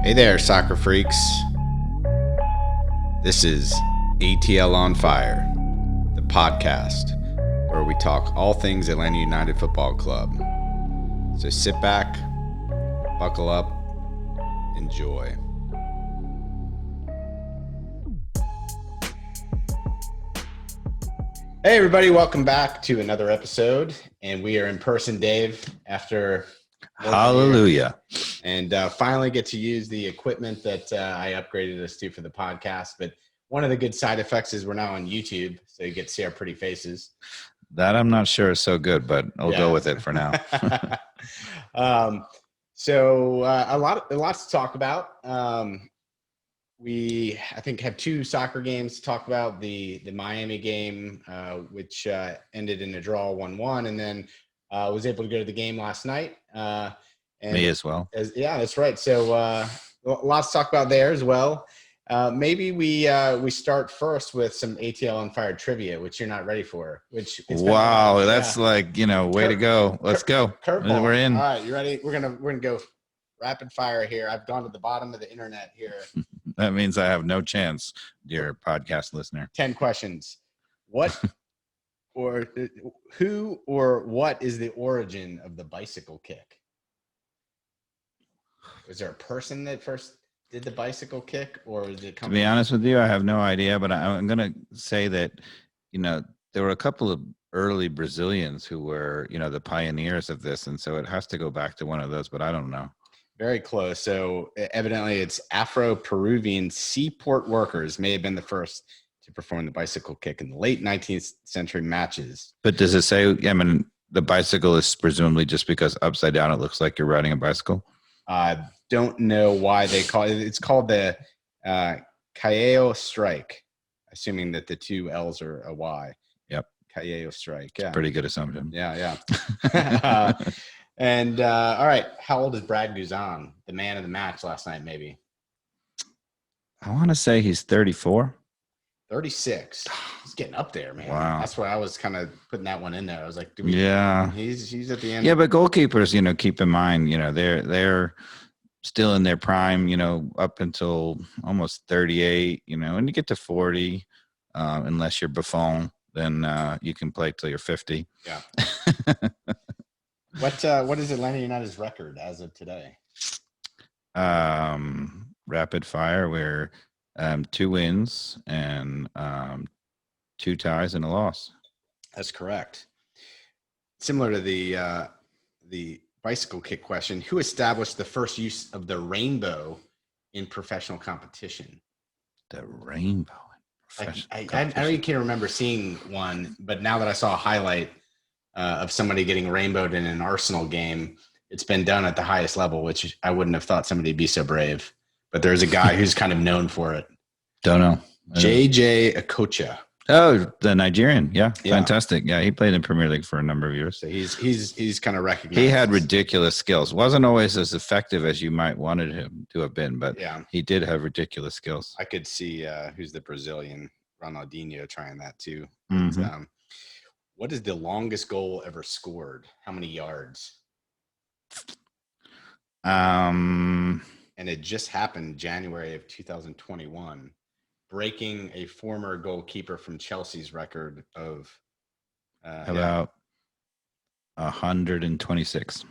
Hey there, soccer freaks. This is ATL On Fire, the podcast where we talk all things Atlanta United Football Club. So sit back, buckle up, enjoy. Hey everybody, welcome back to another episode, and we are in person, Dave, after Hallelujah. And finally get to use the equipment that I upgraded us to for the podcast. But one of the good side effects is we're now on YouTube, so you get to see our pretty faces. That I'm not sure is so good, but I'll go with it for now. So a lot to talk about. We, I think, have two soccer games to talk about. The Miami game, which ended in a draw 1-1, and then was able to go to the game last night. And me as well. Yeah, that's right. So lots to talk about there as well. Maybe we start first with some ATL on Fire Trivia, which you're not ready for. Wow, that's like, way to go. Let's go. Curveball. We're in. All right, you ready? We're gonna go rapid fire here. I've gone to the bottom of the internet here. That means I have no chance, dear podcast listener. 10 questions. What or who or what is the origin of the bicycle kick? Was there a person that first did the bicycle kick, or did it come? To be honest with you, I have no idea, but I'm going to say that, there were a couple of early Brazilians who were, the pioneers of this. And so it has to go back to one of those, but I don't know. Very close. So evidently it's Afro-Peruvian seaport workers may have been the first to perform the bicycle kick in the late 19th century matches. But does it say, the bicycle is presumably just because upside down it looks like you're riding a bicycle? I don't know why they call it. It's called the Callao strike, assuming that the two L's are a Y. Yep. Callao strike. Yeah. Pretty good assumption. Yeah. And all right, how old is Brad Guzan, the man of the match last night? Maybe. I want to say he's 34. 36. He's getting up there, man. Wow. That's why I was kind of putting that one in there. I was like, he's at the end. Yeah, but goalkeepers, keep in mind, they're still in their prime, up until almost 38, and you get to 40, unless you're Buffon, then you can play till you're 50. Yeah. What is Atlanta United's record as of today? Rapid fire, we're 2 wins and 2 ties and a loss. That's correct. Similar to the bicycle kick question, who established the first use of the rainbow in professional competition? The rainbow. I can't remember seeing one, but now that I saw a highlight of somebody getting rainbowed in an Arsenal game, it's been done at the highest level, which I wouldn't have thought somebody would be so brave. But there's a guy who's kind of known for it. Don't know. JJ Okocha. Oh, the Nigerian. Yeah. Fantastic. Yeah. He played in Premier League for a number of years. So he's kind of recognized. He had ridiculous skills. Wasn't always as effective as you might wanted him to have been, but he did have ridiculous skills. I could see who's the Brazilian, Ronaldinho, trying that too. Mm-hmm. But, what is the longest goal ever scored? How many yards? And it just happened January of 2021, breaking a former goalkeeper from Chelsea's record of about 126.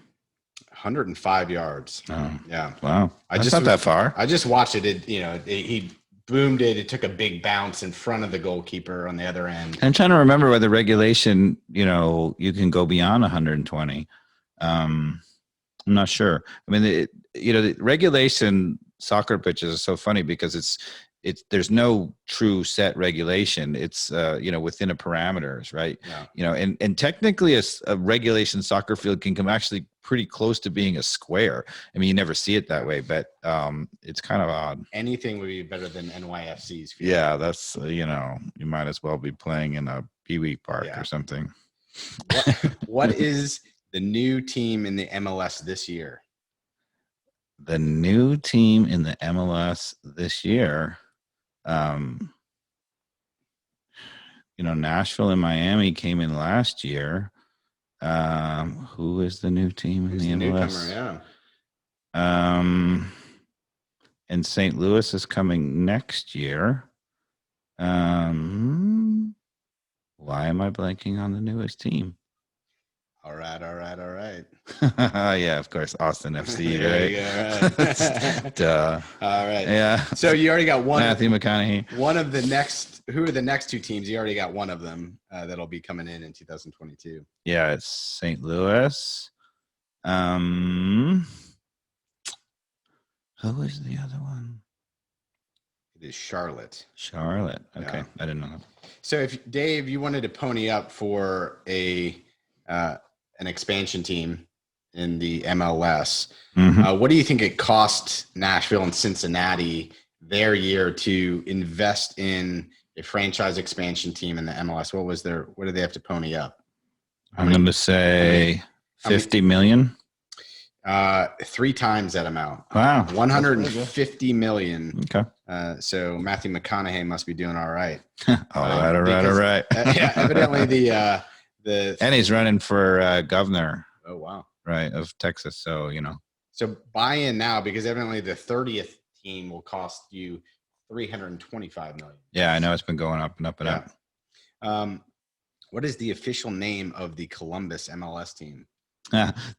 105 yards. Oh, yeah. Wow. That's not that far. I just watched it. He boomed it. It took a big bounce in front of the goalkeeper on the other end. I'm trying to remember whether regulation, you can go beyond 120. I'm not sure. I mean, the regulation soccer pitches are so funny because there's no true set regulation. It's within a parameters, right? Yeah. And technically a regulation soccer field can come actually pretty close to being a square. I mean, you never see it that way, but it's kind of odd. Anything would be better than NYFC's field. Yeah, that's you might as well be playing in a Pee-wee park or something. What is the new team in the MLS this year? The new team in the MLS this year, Nashville and Miami came in last year. Who is the new team in the MLS? Newcomer, yeah. And St. Louis is coming next year. Why am I blanking on the newest team? All right. Yeah, of course, Austin FC, right? Duh. All right. Yeah. So you already got one. Matthew McConaughey. One of the next. Who are the next two teams? You already got one of them that'll be coming in 2022. Yeah, it's St. Louis. Who is the other one? It is Charlotte. Charlotte. Okay, Yeah. I didn't know that. So if Dave, you wanted to pony up for an expansion team in the MLS, what do you think it cost Nashville and Cincinnati their year to invest in a franchise expansion team in the MLS? What did they have to pony up? I'm going to say 50 million. 3 times that amount. Wow. 150 million. Okay. So Matthew McConaughey must be doing all right. All right. Yeah, evidently the and he's running for governor. Oh wow. Right, of Texas. So So buy in now, because evidently the 30th team will cost you 325 million. Yeah, I know it's been going up and up and up. What is the official name of the Columbus MLS team?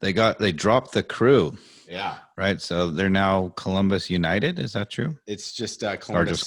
They dropped the crew. Yeah. Right. So they're now Columbus United. Is that true? It's just Columbus,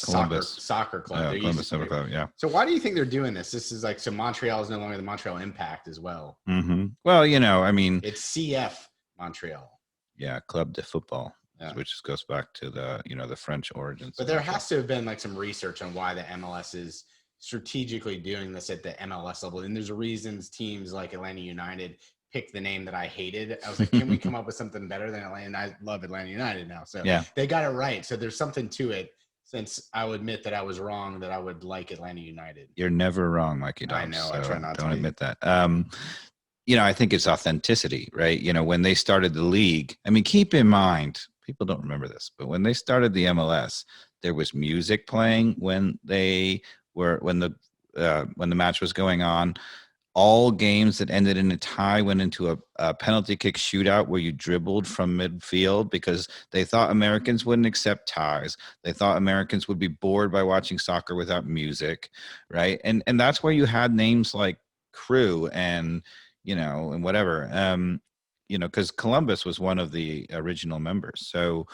Soccer Club. Oh, Columbus Soccer Club. Yeah. So why do you think they're doing this? This is so Montreal is no longer the Montreal Impact as well. Mm-hmm. Well, I mean, it's CF Montreal. Yeah, Club de Football, yeah. Which goes back to the French origins. But there has to have been some research on why the MLS is strategically doing this at the MLS level, and there's reasons teams like Atlanta United picked the name that I hated. I was like, can we come up with something better than Atlanta? And I love Atlanta United now. So yeah, they got it right. So there's something to it, since I would admit that I was wrong, that I would like Atlanta United. You're never wrong, Mikey Dobbs. I know. So I try not to. Don't admit that. I think it's authenticity, right? When they started the league, I mean, keep in mind, people don't remember this, but when they started the MLS, there was music playing when the match was going on. All games that ended in a tie went into a penalty kick shootout where you dribbled from midfield, because they thought Americans wouldn't accept ties. They thought Americans would be bored by watching soccer without music, right? And that's where you had names like Crew and and whatever, because Columbus was one of the original members. So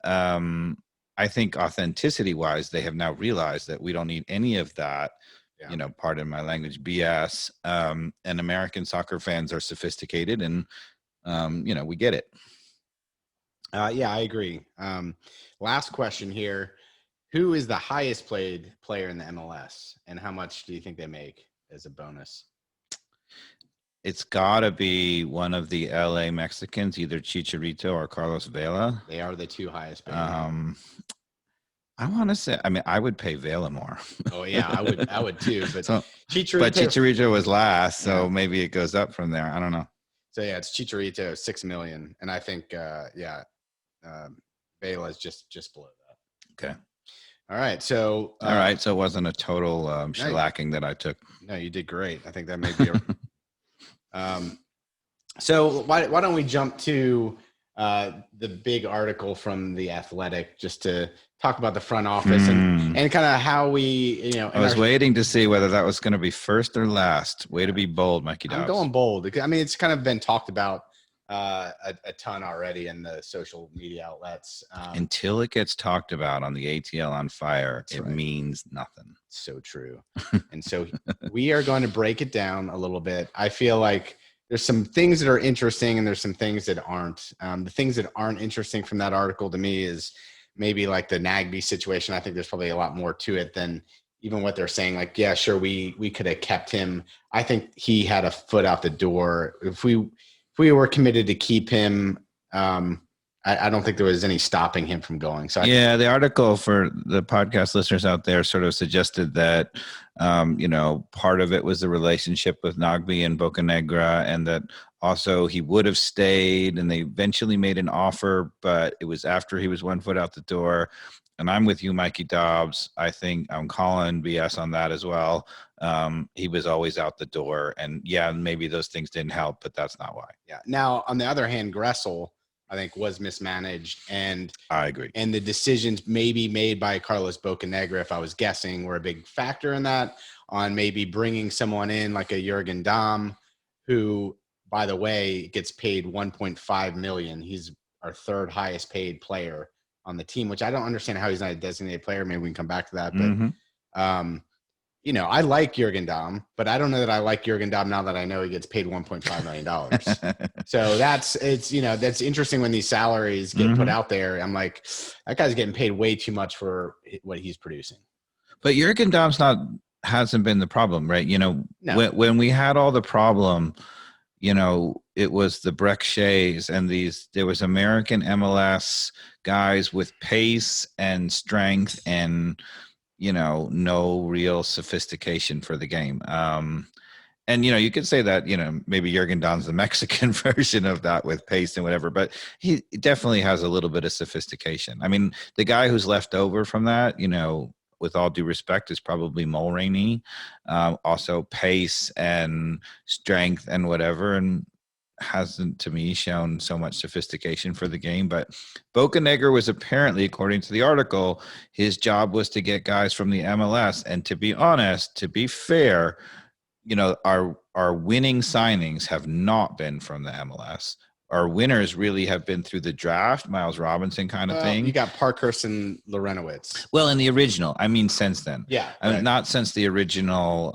I think authenticity-wise, they have now realized that we don't need any of that. Yeah. Pardon my language, BS. And American soccer fans are sophisticated, and we get it. Yeah, I agree. Last question here: who is the highest paid player in the MLS, and how much do you think they make as a bonus? It's got to be one of the LA Mexicans, either Chicharito or Carlos Vela. They are the 2 highest paid. I want to say, I would pay Vela more. Oh yeah, I would too. But Chicharito was last, so maybe it goes up from there. I don't know. So yeah, it's Chicharito, $6 million, and I think Vela is just below that. Okay. All right. So So it wasn't a total shellacking that I took. No, you did great. I think that may be. So why don't we jump to the big article from The Athletic, just to talk about the front office and kind of how we, I was waiting to see whether that was going to be first or last. Way to be bold, Mikey Dobbs. I'm going bold. I mean, it's kind of been talked about a ton already in the social media outlets. Until it gets talked about on the ATL on Fire, it means nothing. So true. And so we are going to break it down a little bit. I feel like there's some things that are interesting and there's some things that aren't. The things that aren't interesting from that article to me is maybe like the Nagby situation. I think there's probably a lot more to it than even what they're saying. Like, yeah, sure, we could have kept him. I think he had a foot out the door. If we were committed to keep him, I don't think there was any stopping him from going. So the article for the podcast listeners out there sort of suggested that, part of it was the relationship with Nagby and Bocanegra, and that also he would have stayed, and they eventually made an offer, but it was after he was 1 foot out the door. And I'm with you, Mikey Dobbs. I think I'm calling BS on that as well. He was always out the door, and maybe those things didn't help, but that's not why. Yeah. Now, on the other hand, Gressel, I think was mismanaged, and I agree. And the decisions maybe made by Carlos Bocanegra, if I was guessing, were a big factor in that, on maybe bringing someone in like a Jurgen Damm, who, by the way, gets paid 1.5 million. He's our third highest paid player on the team, which I don't understand how he's not a designated player. Maybe we can come back to that. But, you know, I like Jurgen Damm, but I don't know that I like Jurgen Damm now that I know he gets paid $1.5 million. So that's interesting when these salaries get put out there. I'm like, that guy's getting paid way too much for what he's producing. But Jurgen Damm's hasn't been the problem, right? You know, No. when we had all the problem, you know, it was the Breck Shays and there was American MLS guys with pace and strength and, you know, no real sophistication for the game. And, you know, you could say that, you know, maybe Jurgen Damm's the Mexican version of that with pace and whatever, but he definitely has a little bit of sophistication. I mean, the guy who's left over from that, you know, with all due respect, is probably Mulroney. Also pace and strength and whatever, and hasn't, to me, shown so much sophistication for the game. But Bocanegra was apparently, according to the article, his job was to get guys from the MLS. And to be honest, to be fair, you know, our winning signings have not been from the MLS. Our winners really have been through the draft, Miles Robinson kind of thing. You got Parkhurst and Lorenowitz. Well, in the original, I mean, since then. Yeah. I mean, not since the original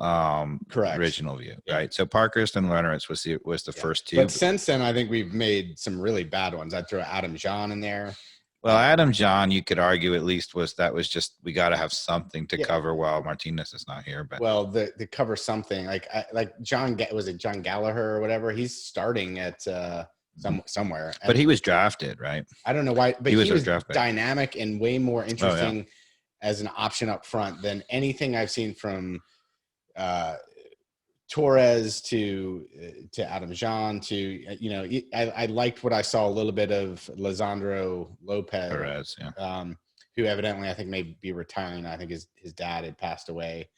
Correct. original view, Yeah. right? So Parkhurst and Lorenowitz was the first two. But since then, I think we've made some really bad ones. I'd throw Adam Jean in there. Well, Adam Jean, you could argue at least was just we got to have something to cover while Martinez is not here. But well, the cover something like John, was it John Gallagher or whatever? He's starting at somewhere. But he was drafted, right? I don't know why, but he was drafted. dynamic and way more interesting as an option up front than anything I've seen from Torres to Adam Jean to, you know, I liked what I saw a little bit of Lisandro Lopez, Perez, who evidently I think may be retiring. I think his dad had passed away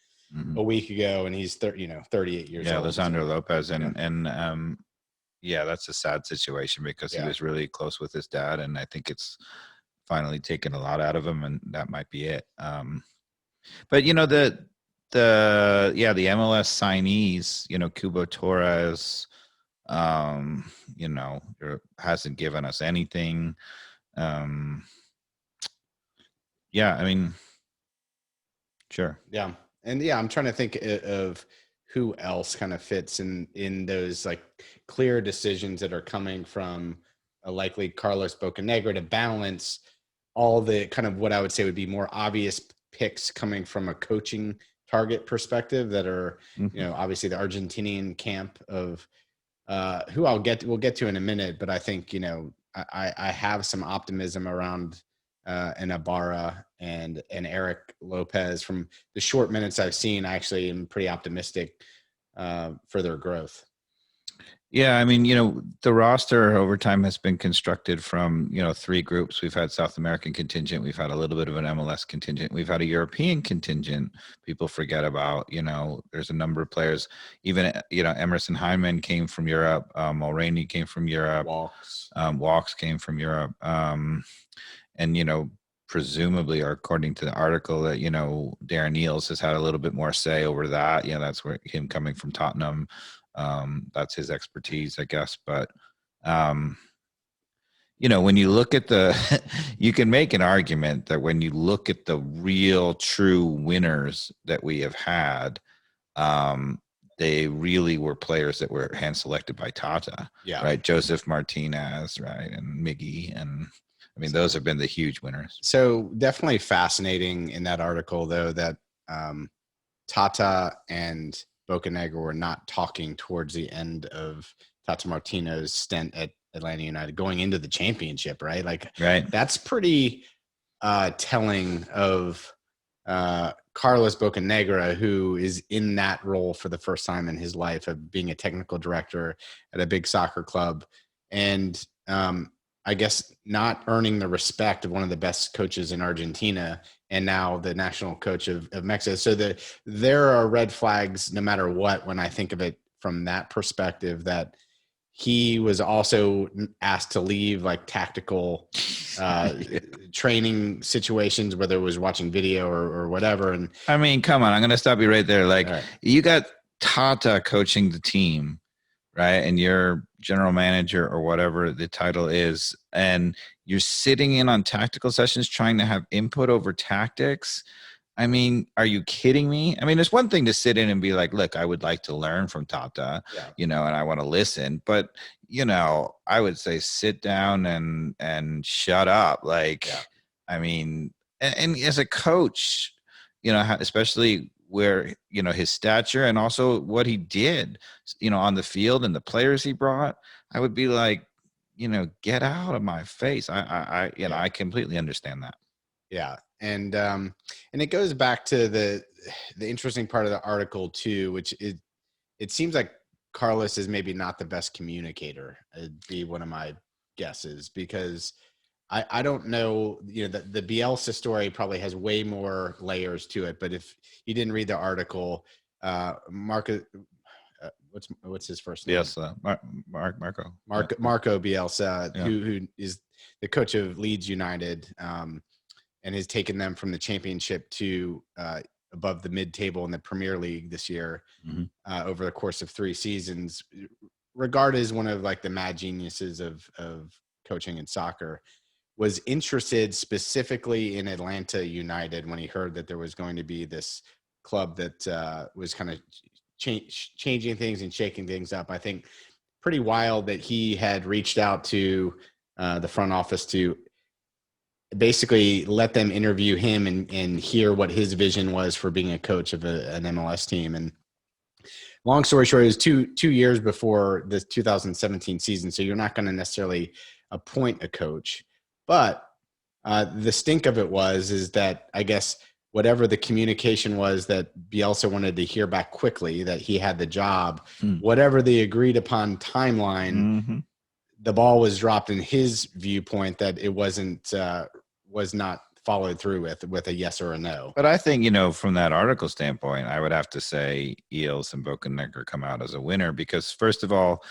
a week ago, and he's 38 years old. Yeah, Lisandro Lopez, and that's a sad situation because he was really close with his dad, and I think it's finally taken a lot out of him, and that might be it. But you know, the MLS signees, you know, Cubo Torres, you know, hasn't given us anything. I mean, sure. Yeah. And I'm trying to think of who else kind of fits in those like clear decisions that are coming from a likely Carlos Bocanegra to balance all the kind of what I would say would be more obvious picks coming from a coaching target perspective that are, you know, obviously the Argentinian camp of who we'll get to in a minute. But I think, you know, I have some optimism around an Ibarra and Eric Lopez. From the short minutes I've seen, I actually am pretty optimistic for their growth. Yeah, I mean, you know, the roster over time has been constructed from, you know, three groups. We've had South American contingent. We've had a little bit of an MLS contingent. We've had a European contingent. People forget about, you know, there's a number of players. Even, you know, Emerson Hyndman came from Europe. Mulroney came from Europe. Walks came from Europe. And, you know, presumably, or according to the article, that, you know, Darren Eales has had a little bit more say over that. You know, that's where him coming from Tottenham. That's his expertise, I guess. But, you know, when you look at you can make an argument that when you look at the real true winners that we have had, they really were players that were hand selected by Tata, right? Joseph Martinez, right? And Miggy. And I mean, those have been the huge winners. So definitely fascinating in that article, though, that Tata and Bocanegra were not talking towards the end of Tata Martino's stint at Atlanta United going into the championship, right? Like, that's pretty telling of Carlos Bocanegra, who is in that role for the first time in his life of being a technical director at a big soccer club. And I guess not earning the respect of one of the best coaches in Argentina and now the national coach of Mexico. So there are red flags no matter what when I think of it from that perspective, that he was also asked to leave like tactical training situations, whether it was watching video or whatever. And I mean, come on, I'm going to stop you right there. Like, right. You got Tata coaching the team, right? And you're general manager or whatever the title is, and you're sitting in on tactical sessions trying to have input over tactics. I mean, are you kidding me? I mean, it's one thing to sit in and be like, look, I would like to learn from Tata, and I want to listen, but I would say sit down and shut up. Like, I mean, and as a coach, especially where, his stature and also what he did, on the field and the players he brought, I would be like, get out of my face. I completely understand that. Yeah. And it goes back to the interesting part of the article too, which it seems like Carlos is maybe not the best communicator. It'd be one of my guesses, because I don't know, the Bielsa story probably has way more layers to it. But if you didn't read the article, Marco, what's his first name? Bielsa, Marco Bielsa, Yeah. who is the coach of Leeds United, and has taken them from the championship to above the mid-table in the Premier League this year, over the course of 3 seasons, regarded as one of like the mad geniuses of coaching in soccer. Was interested specifically in Atlanta United when he heard that there was going to be this club that was kind of changing things and shaking things up. I think pretty wild that he had reached out to the front office to basically let them interview him and hear what his vision was for being a coach of an MLS team. And long story short, it was two years before the 2017 season. So you're not going to necessarily appoint a coach, but the stink of it is that I guess whatever the communication was that Bielsa wanted to hear back quickly, that he had the job, whatever the agreed upon timeline, the ball was dropped in his viewpoint that it was not followed through with a yes or a no. But I think, from that article standpoint, I would have to say Eels and Bocanegra come out as a winner, because first of all,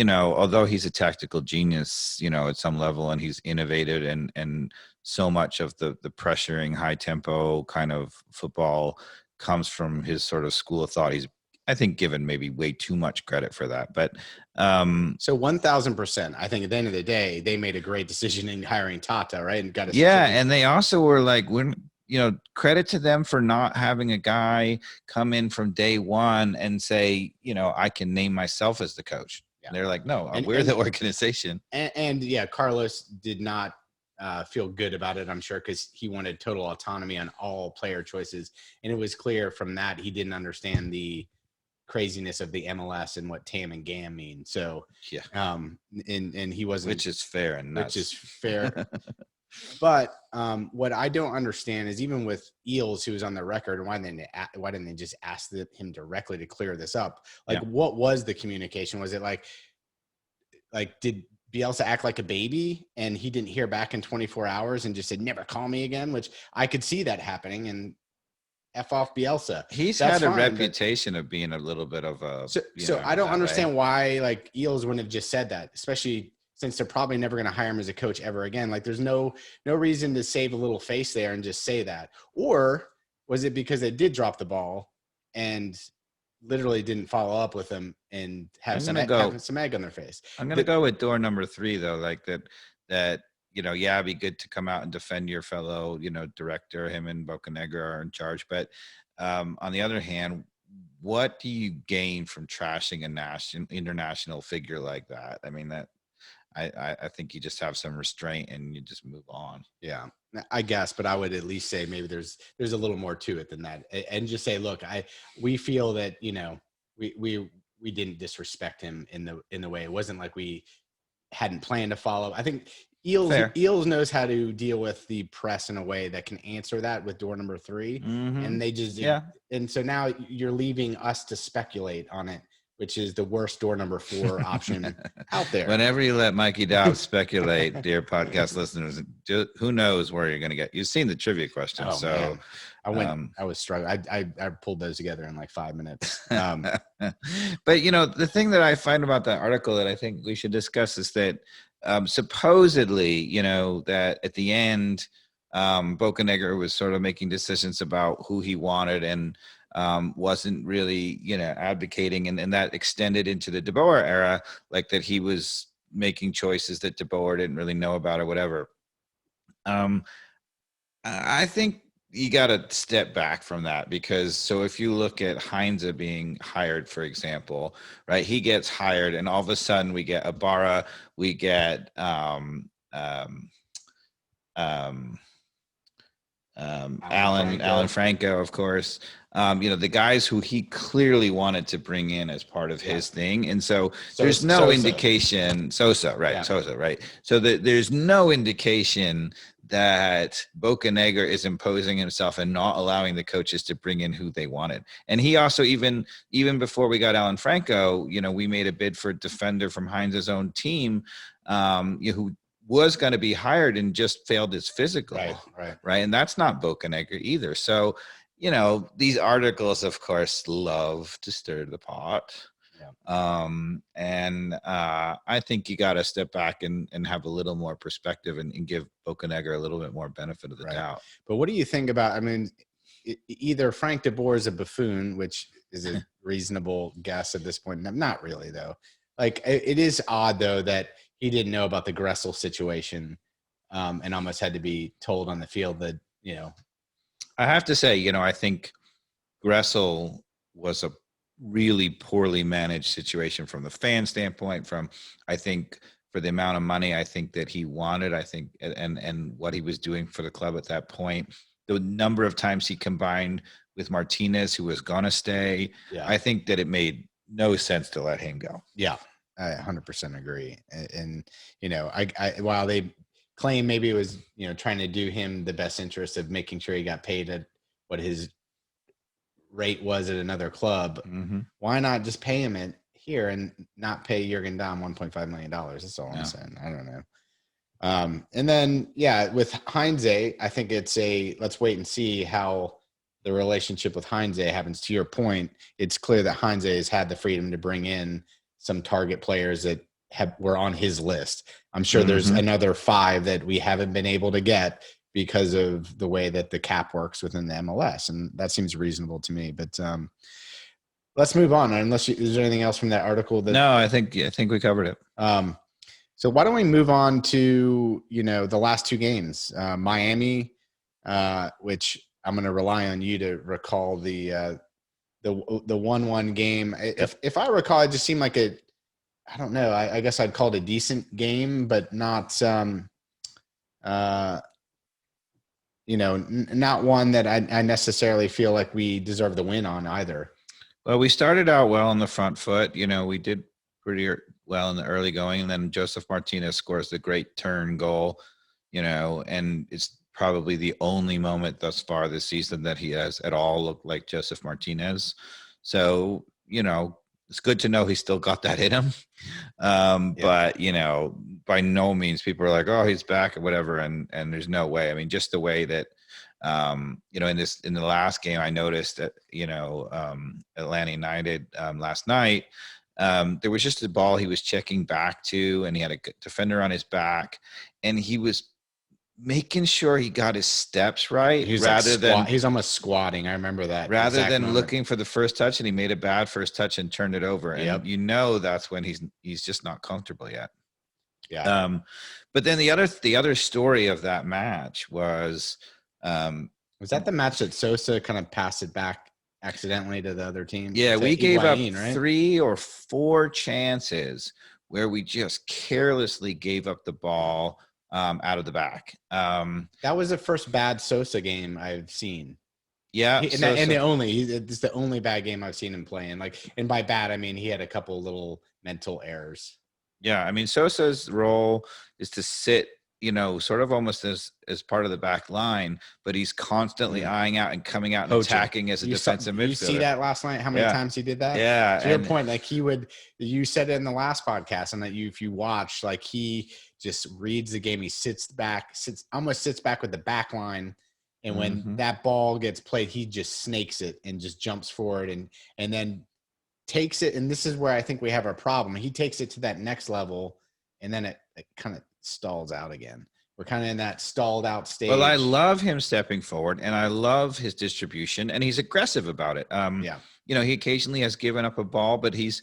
although he's a tactical genius, at some level, and he's innovated and so much of the pressuring high tempo kind of football comes from his sort of school of thought. He's, I think, given maybe way too much credit for that. But so 1000%, I think at the end of the day, they made a great decision in hiring Tata, right? And got us. Yeah. And they also were like, credit to them for not having a guy come in from day one and say, I can name myself as the coach. Yeah. They're like, no, we're the organization. And Carlos did not feel good about it, I'm sure, because he wanted total autonomy on all player choices. And it was clear from that he didn't understand the craziness of the MLS and what TAM and GAM mean. So yeah, and he wasn't, which is fair and nuts. Which is fair. But what I don't understand is, even with Eels, who was on the record, why didn't they just ask him directly to clear this up? Like, what was the communication? Was it like did Bielsa act like a baby and he didn't hear back in 24 hours and just said, never call me again? Which I could see that happening, and F off Bielsa. He's had a reputation of being a little bit of a. So I don't understand why like Eels wouldn't have just said that, especially since they're probably never going to hire him as a coach ever again. Like, there's no reason to save a little face there and just say that. Or was it because they did drop the ball and literally didn't follow up with them and have some egg on their face? I'm going to go with door number 3, though. Like that, it'd be good to come out and defend your fellow, director. Him and Bocanegra are in charge. But on the other hand, what do you gain from trashing a international figure like that? I mean, I think you just have some restraint and you just move on. Yeah, I guess, but I would at least say maybe there's a little more to it than that, and just say, look, we feel that we didn't disrespect him in the way. It wasn't like we hadn't planned to follow. I think Eels knows how to deal with the press in a way that can answer that with door number 3, and they just and so now you're leaving us to speculate on it which is the worst door number 4 option out there. Whenever you let Mikey Dobbs speculate, dear podcast listeners, who knows where you're going to get. You've seen the trivia questions, so man. I was struggling. I pulled those together in like 5 minutes. But the thing that I find about that article that I think we should discuss is that supposedly, that at the end, Bocanegra was sort of making decisions about who he wanted and wasn't really, advocating, and that extended into the DeBoer era, like that he was making choices that DeBoer didn't really know about or whatever. I think you got to step back from that, because so if you look at Heinze being hired, for example, right, he gets hired and all of a sudden we get Ibarra, we get Alan Franco, of course, the guys who he clearly wanted to bring in as part of his thing. And so there's no indication, Sosa, right? So there's no indication that Bocanegra is imposing himself and not allowing the coaches to bring in who they wanted. And he also, even before we got Alan Franco, we made a bid for a defender from Heinze's own team, who was going to be hired and just failed his physical. Right. And that's not Bocanegra either. So, these articles, of course, love to stir the pot. And I think you got to step back and have a little more perspective and give Bocanegra a little bit more benefit of the doubt. But what do you think about, either Frank DeBoer is a buffoon, which is a reasonable guess at this point. Not really, though. Like, it is odd, though, that he didn't know about the Gressel situation and almost had to be told on the field that, I have to say, I think Gressel was a really poorly managed situation from the fan standpoint, I think for the amount of money I think that he wanted, and what he was doing for the club at that point, the number of times he combined with Martinez, who was going to stay. I think that it made no sense to let him go. Yeah, I 100% agree. And I while they claim maybe it was, trying to do him the best interest of making sure he got paid at what his rate was at another club, why not just pay him here and not pay Jurgen Damm $1.5 million? That's all I'm saying. I don't know. And then, with Heinze, I think it's let's wait and see how the relationship with Heinze happens. To your point, it's clear that Heinze has had the freedom to bring in some target players that were on his list. I'm sure there's another 5 that we haven't been able to get because of the way that the cap works within the MLS. And that seems reasonable to me, but let's move on. Unless is there anything else from that article? No, I think we covered it. So why don't we move on to, the last 2 games, Miami, which I'm going to rely on you to recall the 1-1 game. If I recall, it just seemed like I don't know. I guess I'd call it a decent game, but not, not one that I necessarily feel like we deserve the win on either. Well, we started out well on the front foot. We did pretty well in the early going, and then Joseph Martinez scores the great turn goal, and it's probably the only moment thus far this season that he has at all looked like Joseph Martinez. So, it's good to know he's still got that in him. But, by no means people are like, oh, he's back or whatever. And there's no way. I mean, just the way that, in the last game, I noticed that, Atlanta United last night, there was just a ball he was checking back to, and he had a defender on his back, and he was making sure he got his steps right, he's almost squatting. I remember that. Rather than looking for the first touch, and he made a bad first touch and turned it over. And that's when he's just not comfortable yet. Yeah. But then the other story of that match was that the match that Sosa kind of passed it back accidentally to the other team? Yeah, we gave up 3 or 4 chances where we just carelessly gave up the ball out of the back. That was the first bad Sosa game I've seen. Yeah, it's the only bad game I've seen him playing. And by bad, I mean he had a couple little mental errors. Yeah, I mean Sosa's role is to sit sort of almost as part of the back line, but he's constantly eyeing out and coming out and attacking as a defensive midfielder. You see that last night? How many times he did that? Yeah. To your point, like you said it in the last podcast, and that if you watch, like he just reads the game. He almost sits back with the back line. And when that ball gets played, he just snakes it and just jumps forward and then takes it. And this is where I think we have our problem. He takes it to that next level, and then it kind of stalls out again. We're kind of in that stalled out stage. Well, I love him stepping forward, and I love his distribution, and he's aggressive about it. He occasionally has given up a ball, but he's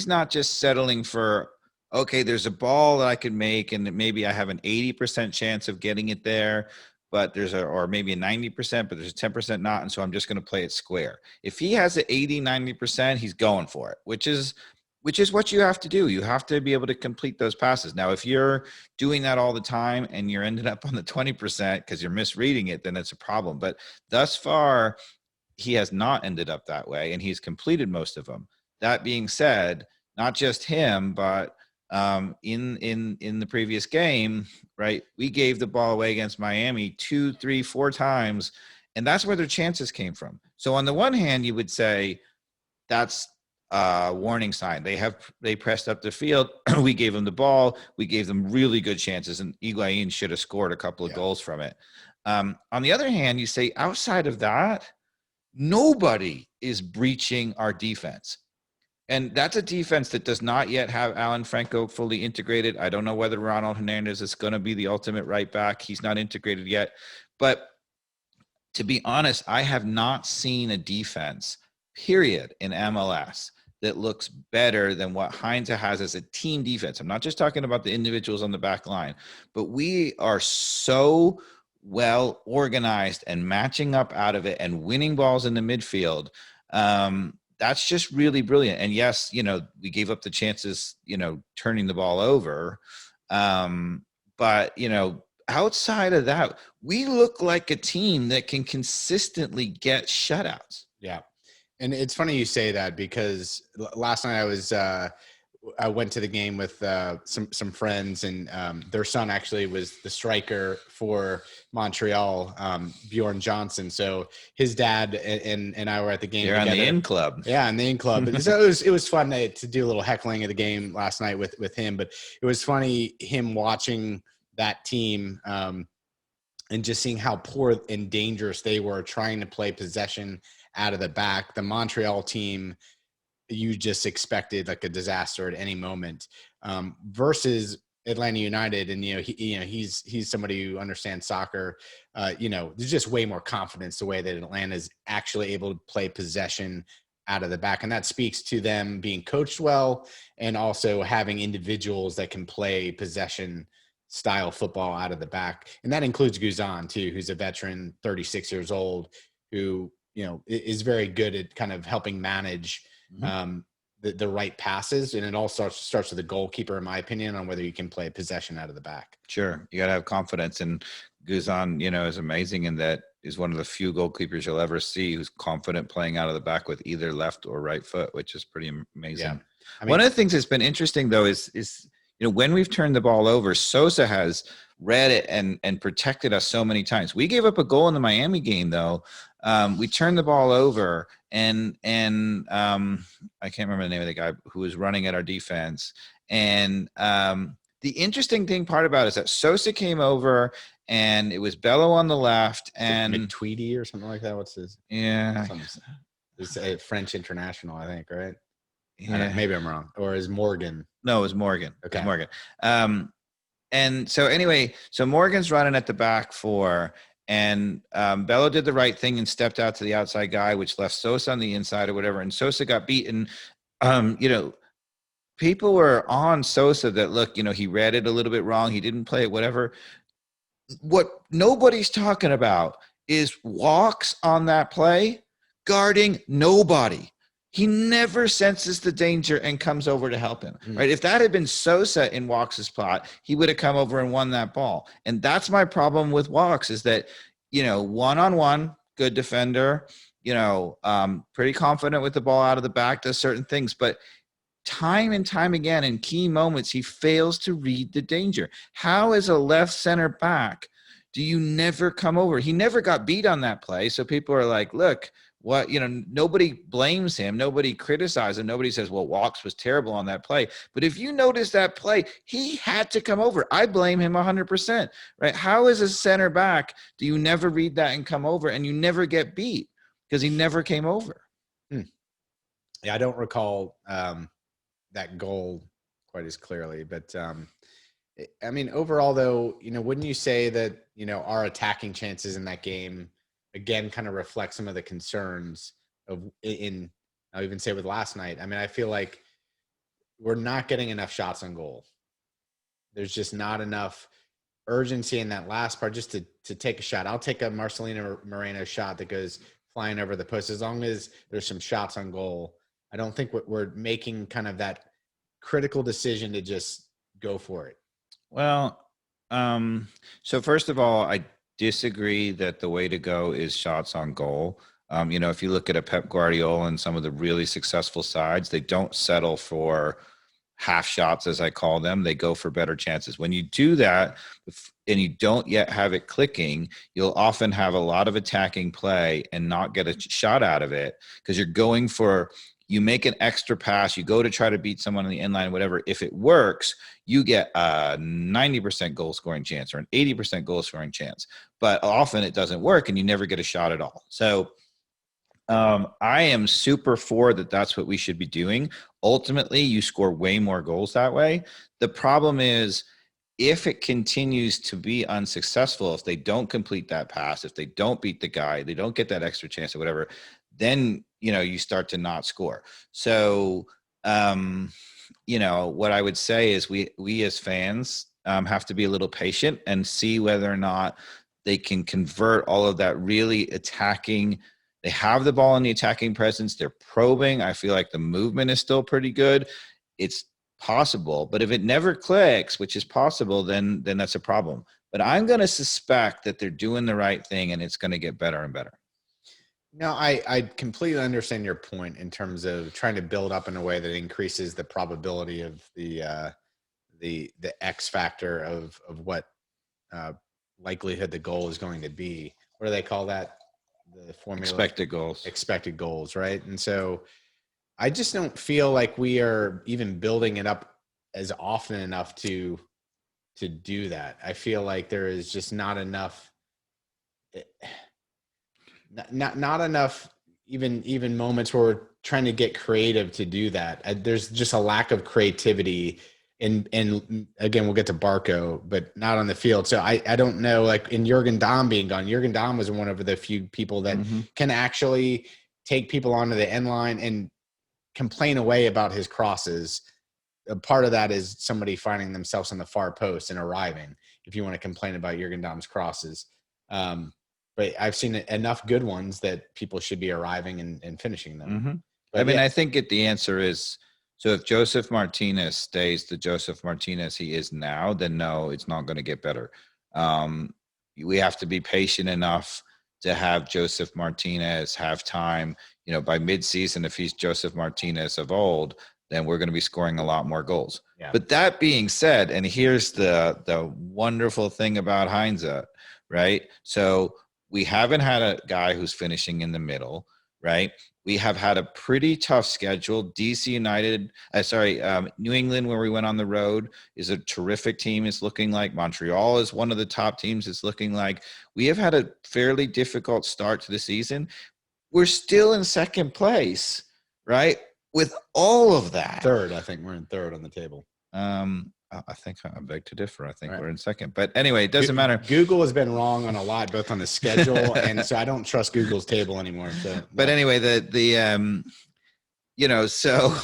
not just settling for, okay, there's a ball that I could make, and maybe I have an 80% chance of getting it there, but or maybe a 90%, but there's a 10% not, and so I'm just going to play it square. If he has an 80, 90%, he's going for it, which is what you have to do. You have to be able to complete those passes. Now, if you're doing that all the time and you're ended up on the 20% because you're misreading it, then it's a problem. But thus far, he has not ended up that way, and he's completed most of them. That being said, not just him, but in the previous game, right, we gave the ball away against Miami 2, 3, 4 times, and that's where their chances came from. So on the one hand, you would say that's a warning sign. They pressed up the field. We gave them the ball. We gave them really good chances, and Higuain should have scored a couple of goals from it. On the other hand, you say outside of that, nobody is breaching our defense. And that's a defense that does not yet have Alan Franco fully integrated. I don't know whether Ronald Hernandez is going to be the ultimate right back. He's not integrated yet. But to be honest, I have not seen a defense, period, in MLS that looks better than what Heinze has as a team defense. I'm not just talking about the individuals on the back line, but we are so well organized and matching up out of it and winning balls in the midfield. That's just really brilliant. And yes, we gave up the chances, turning the ball over. But, outside of that, we look like a team that can consistently get shutouts. Yeah. And it's funny you say that, because last night I went to the game with some friends, and their son actually was the striker for Montreal, Bjorn Johnson. So his dad and I were at the game. You're together. On the in club. Yeah, in the in club. So it was fun to do a little heckling of the game last night with him. But it was funny him watching that team and just seeing how poor and dangerous they were trying to play possession out of the back. The Montreal team, you just expected like a disaster at any moment, versus Atlanta United. And, he's somebody who understands soccer. There's just way more confidence the way that Atlanta is actually able to play possession out of the back. And that speaks to them being coached well, and also having individuals that can play possession style football out of the back. And that includes Guzan too, who's a veteran, 36 years old, who, is very good at kind of helping manage the right passes. And it all starts with the goalkeeper, in my opinion, on whether you can play possession out of the back. Sure. You got to have confidence. And Guzan, is amazing in that is one of the few goalkeepers you'll ever see who's confident playing out of the back with either left or right foot, which is pretty amazing. Yeah. One of the things that's been interesting though is when we've turned the ball over, Sosa has read it and protected us so many times. We gave up a goal in the Miami game though. We turned the ball over and I can't remember the name of the guy who was running at our defense. And the interesting part about it is that Sosa came over and it was Bello on the left and Tweedy or something like that. What's his? Yeah. It's a French international, I think, right? Yeah. Maybe I'm wrong. Or is morgan? No, it was Morgan. Okay. It was Morgan. And so anyway, so Morgan's running at the back four, and Bello did the right thing and stepped out to the outside guy, which left Sosa on the inside or whatever. And Sosa got beaten. People were on Sosa that, look, he read it a little bit wrong. He didn't play it, whatever. What nobody's talking about is Walks on that play guarding nobody. He never senses the danger and comes over to help him, right? If that had been Sosa in Walks' spot, he would have come over and won that ball. And that's my problem with Walks is that, one-on-one, good defender, pretty confident with the ball out of the back, does certain things. But time and time again in key moments, he fails to read the danger. How, as a left center back, do you never come over? He never got beat on that play. So people are like, look, what, nobody blames him. Nobody criticizes him. Nobody says, well, Walks was terrible on that play. But if you notice that play, he had to come over. I blame him 100%, right? How, as a center back, do you never read that and come over, and you never get beat because he never came over? Yeah, I don't recall that goal quite as clearly, but I mean, overall though, wouldn't you say that, our attacking chances in that game again kind of reflect some of the concerns I'll even say with last night. I mean, I feel like we're not getting enough shots on goal. There's just not enough urgency in that last part just to take a shot. I'll take a Marcelino Moreno shot that goes flying over the post as long as there's some shots on goal. I don't think we're making kind of that critical decision to just go for it. Well, so first of all, I disagree that the way to go is shots on goal. If you look at a Pep Guardiola and some of the really successful sides, they don't settle for half shots, as I call them. They go for better chances. When you do that and you don't yet have it clicking, you'll often have a lot of attacking play and not get a shot out of it because you're going for, you make an extra pass, you go to try to beat someone on the end line, whatever. If it works, you get a 90% goal scoring chance or an 80% goal scoring chance. But often it doesn't work and you never get a shot at all. So I am super for that. That's what we should be doing. Ultimately, you score way more goals that way. The problem is if it continues to be unsuccessful, if they don't complete that pass, if they don't beat the guy, they don't get that extra chance or whatever, then, you start to not score. So, what I would say is we as fans have to be a little patient and see whether or not they can convert all of that really attacking. They have the ball in the attacking presence. They're probing. I feel like the movement is still pretty good. It's possible, but if it never clicks, which is possible, then that's a problem. But I'm going to suspect that they're doing the right thing and it's going to get better and better. No, I completely understand your point in terms of trying to build up in a way that increases the probability of the X factor of what likelihood the goal is going to be. What do they call that? The formula? Expected goals, right? And so I just don't feel like we are even building it up as often enough to do that. I feel like there is just not enough. Not enough even moments where we're trying to get creative to do that. There's just a lack of creativity and again, we'll get to Barco, but not on the field. So I don't know, like in Jürgen Damm being gone, Jürgen Damm was one of the few people that can actually take people onto the end line and complain away about his crosses. A part of that is somebody finding themselves on the far post and arriving, if you want to complain about Jürgen Damm's crosses. But I've seen enough good ones that people should be arriving and finishing them. But I think the answer is, so if Joseph Martinez stays the Joseph Martinez he is now, then no, it's not going to get better. We have to be patient enough to have Joseph Martinez have time. By midseason, if he's Joseph Martinez of old, then we're going to be scoring a lot more goals. Yeah. But that being said, and here's the wonderful thing about Heinze, right? So we haven't had a guy who's finishing in the middle, right? We have had a pretty tough schedule. DC United, New England, where we went on the road, is a terrific team. It's looking like Montreal is one of the top teams. It's looking like we have had a fairly difficult start to the season. We're still in second place, right? With all of that. Third, I think we're in third on the table. I think I beg to differ. I think we're in second, but anyway, it doesn't matter. Google has been wrong on a lot, both on the schedule, and so I don't trust Google's table anymore. So, but anyway, so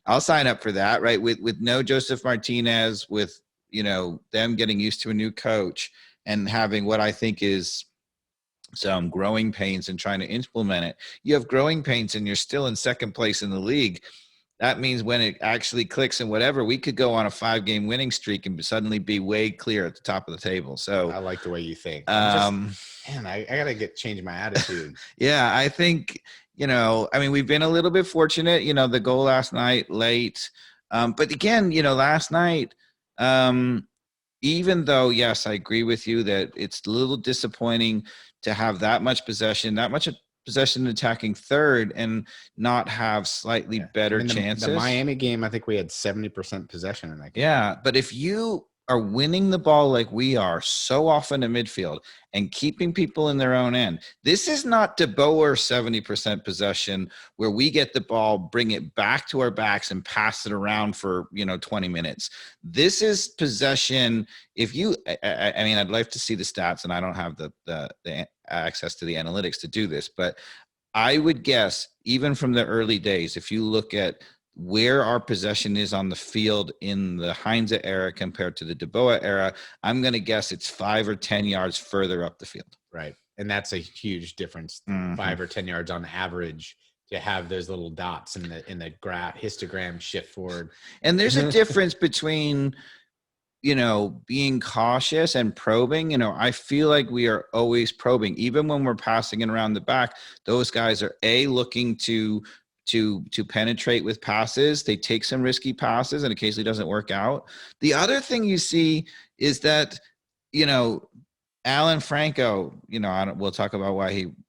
I'll sign up for that, right? With no Joseph Martinez, with them getting used to a new coach and having what I think is some growing pains and trying to implement it. You have growing pains and you're still in second place in the league. That means when it actually clicks and whatever, we could go on a 5-game winning streak and suddenly be way clear at the top of the table. So I like the way you think. I gotta change my attitude. Yeah, I think, we've been a little bit fortunate, the goal last night late. But again, last night, even though, yes, I agree with you that it's a little disappointing to have that much possession attacking third and not have slightly better chances. The Miami game, I think we had 70% possession in that game. Yeah, but if you are winning the ball like we are so often in midfield and keeping people in their own end, this is not De Boer 70% possession where we get the ball, bring it back to our backs and pass it around for 20 minutes. This is possession. If you, I mean, I'd like to see the stats, and I don't have the access to the analytics to do this, but I would guess even from the early days, if you look at where our possession is on the field in the Heinze era compared to the De Boer era, I'm going to guess it's 5 or 10 yards further up the field. Right. And that's a huge difference, 5 or 10 yards on average, to have those little dots in the histogram shift forward. And there's a difference between, being cautious and probing. I feel like we are always probing, even when we're passing it around the back. Those guys are looking to penetrate with passes. They take some risky passes and occasionally doesn't work out. The other thing you see is that, Alan Franco, we'll talk about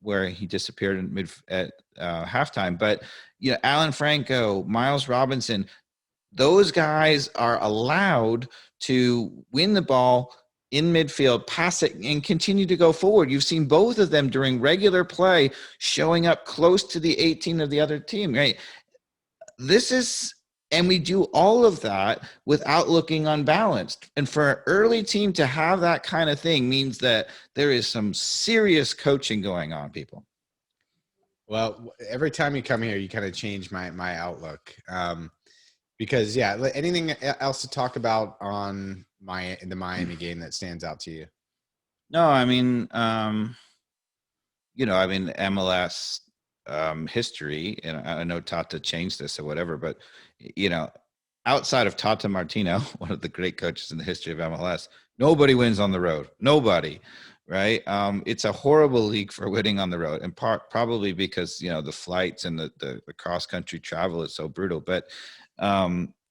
where he disappeared at halftime, but Alan Franco, Miles Robinson, those guys are allowed to win the ball in midfield, pass it, and continue to go forward. You've seen both of them during regular play showing up close to the 18 of the other team, right? And we do all of that without looking unbalanced. And for an early team to have that kind of thing means that there is some serious coaching going on, people. Well, every time you come here, you kind of change my outlook. Because anything else to talk about on the Miami game that stands out to you? No, I mean, MLS history, and I know Tata changed this or whatever, but outside of Tata Martino, one of the great coaches in the history of MLS, nobody wins on the road. Nobody, right? It's a horrible league for winning on the road, and probably because the flights and the cross country travel is so brutal, but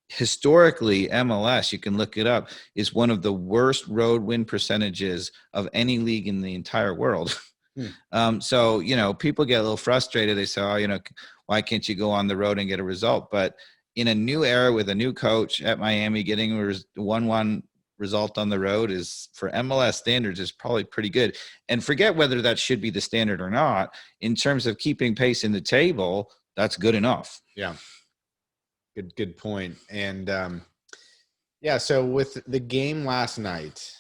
historically, MLS, you can look it up, is one of the worst road win percentages of any league in the entire world. So, people get a little frustrated. They say, why can't you go on the road and get a result? But in a new era with a new coach at Miami, getting a 1-1 result on the road is, for MLS standards, is probably pretty good. And forget whether that should be the standard or not. In terms of keeping pace in the table, that's good enough. Yeah. Good point. And so with the game last night,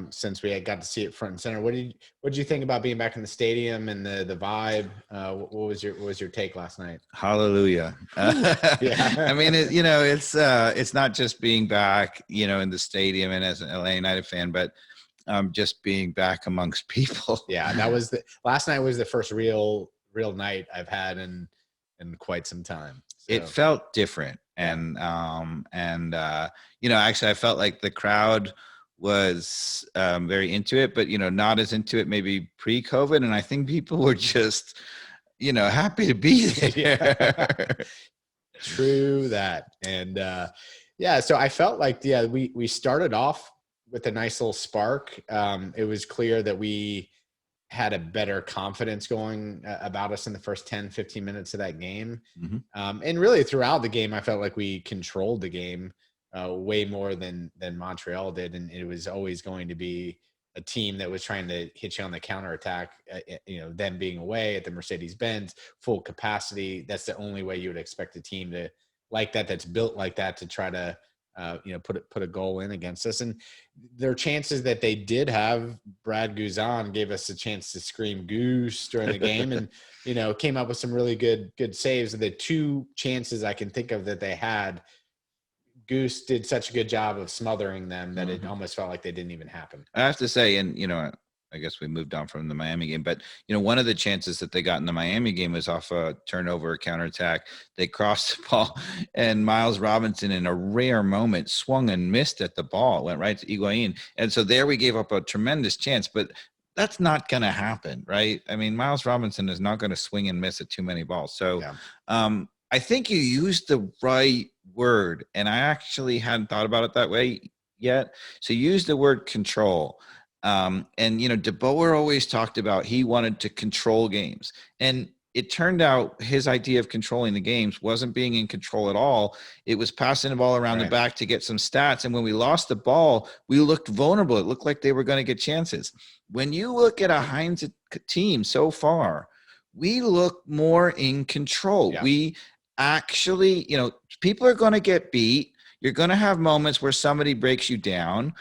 since we had got to see it front and center, what did you think about being back in the stadium and the vibe? What was your take last night? Hallelujah. Yeah. I mean, it's not just being back, in the stadium and as an LA United fan, but just being back amongst people. Yeah, that was last night was the first real night I've had in quite some time. So. It felt different. And actually I felt like the crowd was very into it, but, not as into it maybe pre-COVID. And I think people were just, happy to be there. True that. And so I felt like, we started off with a nice little spark. It was clear that we had a better confidence going about us in the first 10, 15 minutes of that game. Mm-hmm. And really throughout the game, I felt like we controlled the game way more than Montreal did. And it was always going to be a team that was trying to hit you on the counterattack, them being away at the Mercedes-Benz, full capacity. That's the only way you would expect a team to like that, that's built like that, to try to put a goal in against us. And their chances that they did have, Brad Guzan gave us a chance to scream goose during the game and, came up with some really good saves. The two chances I can think of that they had, Goose did such a good job of smothering them that it almost felt like they didn't even happen. I have to say, and, I guess we moved on from the Miami game, but, one of the chances that they got in the Miami game was off a turnover, counterattack. They crossed the ball, and Miles Robinson, in a rare moment, swung and missed at the ball. It went right to Higuain. And so there we gave up a tremendous chance, but that's not going to happen, right? I mean, Miles Robinson is not going to swing and miss at too many balls. So, I think you used the right word, and I actually hadn't thought about it that way yet. So you used the word control. And, De Boer always talked about he wanted to control games. And it turned out his idea of controlling the games wasn't being in control at all. It was passing the ball around the back to get some stats. And when we lost the ball, we looked vulnerable. It looked like they were going to get chances. When you look at a Heinz team so far, we look more in control. Yeah. We actually, people are going to get beat. You're going to have moments where somebody breaks you down,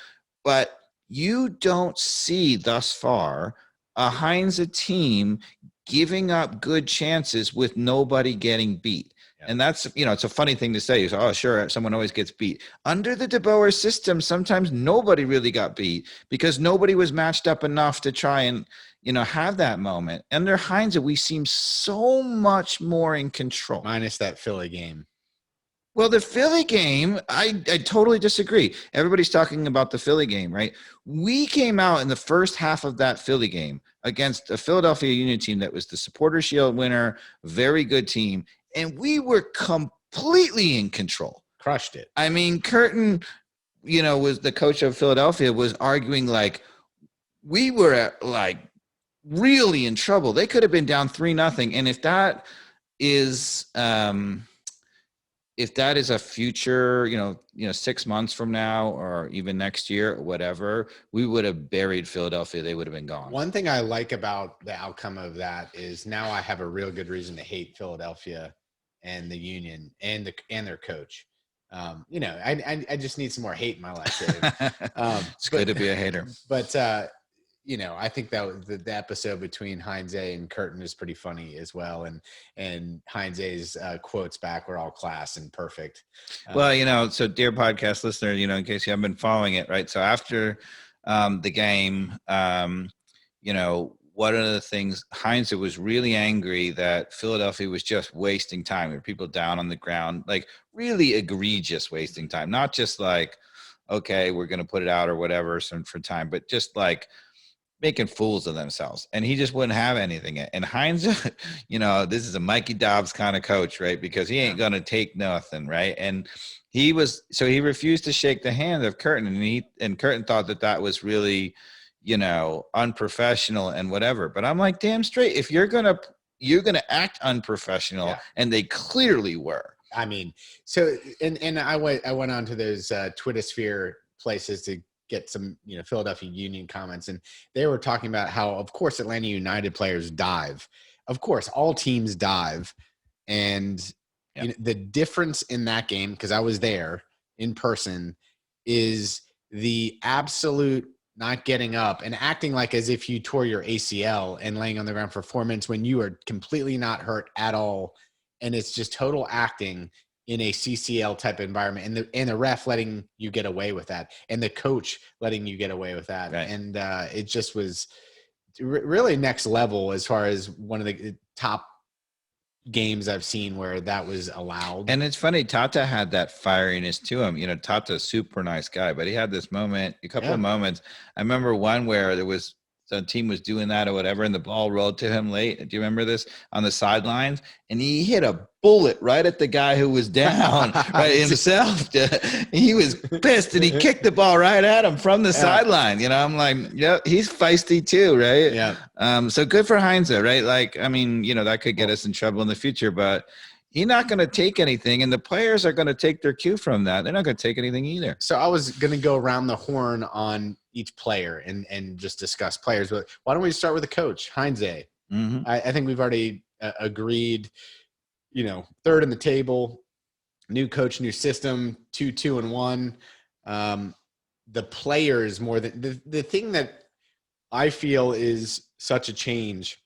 but you don't see thus far a Heinz team giving up good chances with nobody getting beat. Yeah. And that's, it's a funny thing to say. You say, oh, sure, someone always gets beat. Under the De Boer system, sometimes nobody really got beat because nobody was matched up enough to try and, have that moment. Under Heinz, we seem so much more in control. Minus that Philly game. Well, the Philly game, I totally disagree. Everybody's talking about the Philly game, right? We came out in the first half of that Philly game against a Philadelphia Union team that was the Supporter Shield winner, very good team, and we were completely in control. Crushed it. I mean, Curtin, was the coach of Philadelphia, was arguing like we were really in trouble. They could have been down 3-0, and if that is a future, 6 months from now or even next year or whatever, we would have buried Philadelphia. They would have been gone. One thing I like about the outcome of that is now I have a real good reason to hate Philadelphia and the Union and their coach. I just need some more hate in my life. It's good to be a hater. But, I think that the episode between Heinz and Curtin is pretty funny as well. And Heinz's quotes back were all class and perfect. Well, so dear podcast listener, in case you haven't been following it, right? So after the game, one of the things, Heinz was really angry that Philadelphia was just wasting time. There were people down on the ground, like really egregious wasting time. Not just like, okay, we're going to put it out or whatever for time, but just like making fools of themselves. And he just wouldn't have anything. And Heinz, this is a Mikey Dobbs kind of coach, right? Because he ain't going to take nothing, right? And he refused to shake the hand of Curtin, and Curtin thought that was really, unprofessional and whatever. But I'm like, damn straight, if you're going to act unprofessional, yeah. And they clearly were. I mean, so, and I went on to those Twitter sphere places to get some, Philadelphia Union comments, and they were talking about how, of course, Atlanta United players dive. Of course, all teams dive. And the difference in that game, because I was there in person, is the absolute not getting up and acting like as if you tore your ACL and laying on the ground for 4 minutes when you are completely not hurt at all. And it's just total acting in a CCL type environment, and the ref letting you get away with that, and the coach letting you get away with that. Right. And it just was really next level as far as one of the top games I've seen where that was allowed. And it's funny, Tata had that fieriness to him. Tata's a super nice guy, but he had this moment, a couple of moments. I remember one where the team was doing that or whatever, and the ball rolled to him late. Do you remember this? On the sidelines, and he hit a bullet right at the guy who was down, right himself. He was pissed, and he kicked the ball right at him from the sideline. I'm like, he's feisty too, right? Yeah. So good for Heinz, right? Like, I mean, that could get us in trouble in the future, but he's not going to take anything, and the players are going to take their cue from that. They're not going to take anything either. So I was going to go around the horn on each player and just discuss players. But why don't we start with the coach, Heinz? Mm-hmm. I think we've already agreed, third in the table, new coach, new system, 2-2-1. The players more than the thing that I feel is such a change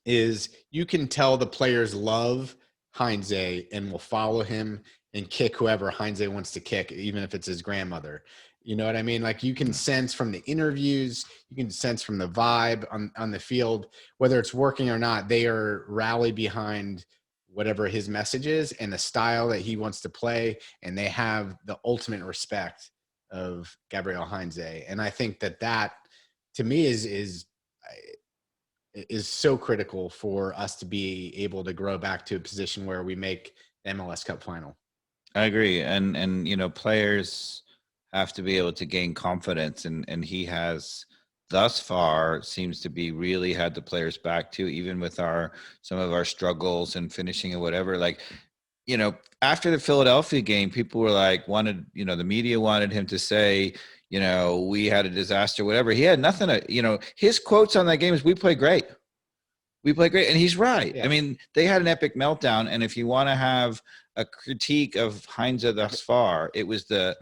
is you can tell the players love Heinz and will follow him and kick whoever Heinz wants to kick, even if it's his grandmother. You know what I mean? Like, you can sense from the interviews, you can sense from the vibe on the field, whether it's working or not, they are rally behind whatever his message is and the style that he wants to play. And they have the ultimate respect of Gabriel Heinz. And I think that to me is is so critical for us to be able to grow back to a position where we make the MLS Cup final. I agree. And you know, players have to be able to gain confidence, and he has thus far seems to be really had the players back too, even with some of our struggles and finishing or whatever. Like, you know, after the Philadelphia game, people were like, the media wanted him to say, you know, we had a disaster, whatever. He had nothing to, you know, his quotes on that game is, we played great. We played great. And he's right. Yeah. I mean, they had an epic meltdown. And if you want to have a critique of Heinze thus far, it was the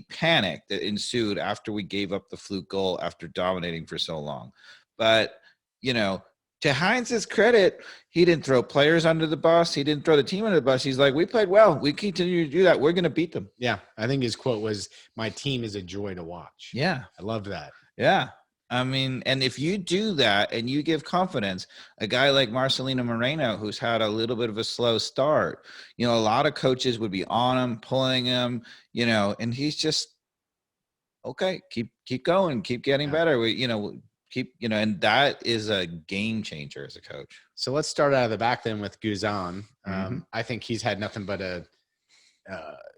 panic that ensued after we gave up the fluke goal after dominating for so long. But, you know, to Heinze's credit, he didn't throw players under the bus. He didn't throw the team under the bus. He's like, we played well. We continue to do that. We're going to beat them. Yeah. I think his quote was, my team is a joy to watch. Yeah. I love that. Yeah. I mean, and if you do that and you give confidence, a guy like Marcelino Moreno, who's had a little bit of a slow start, you know, a lot of coaches would be on him, pulling him, you know, and he's just, okay, keep going, keep getting better. And that is a game changer as a coach. So let's start out of the back then with Guzan. I think he's had nothing but a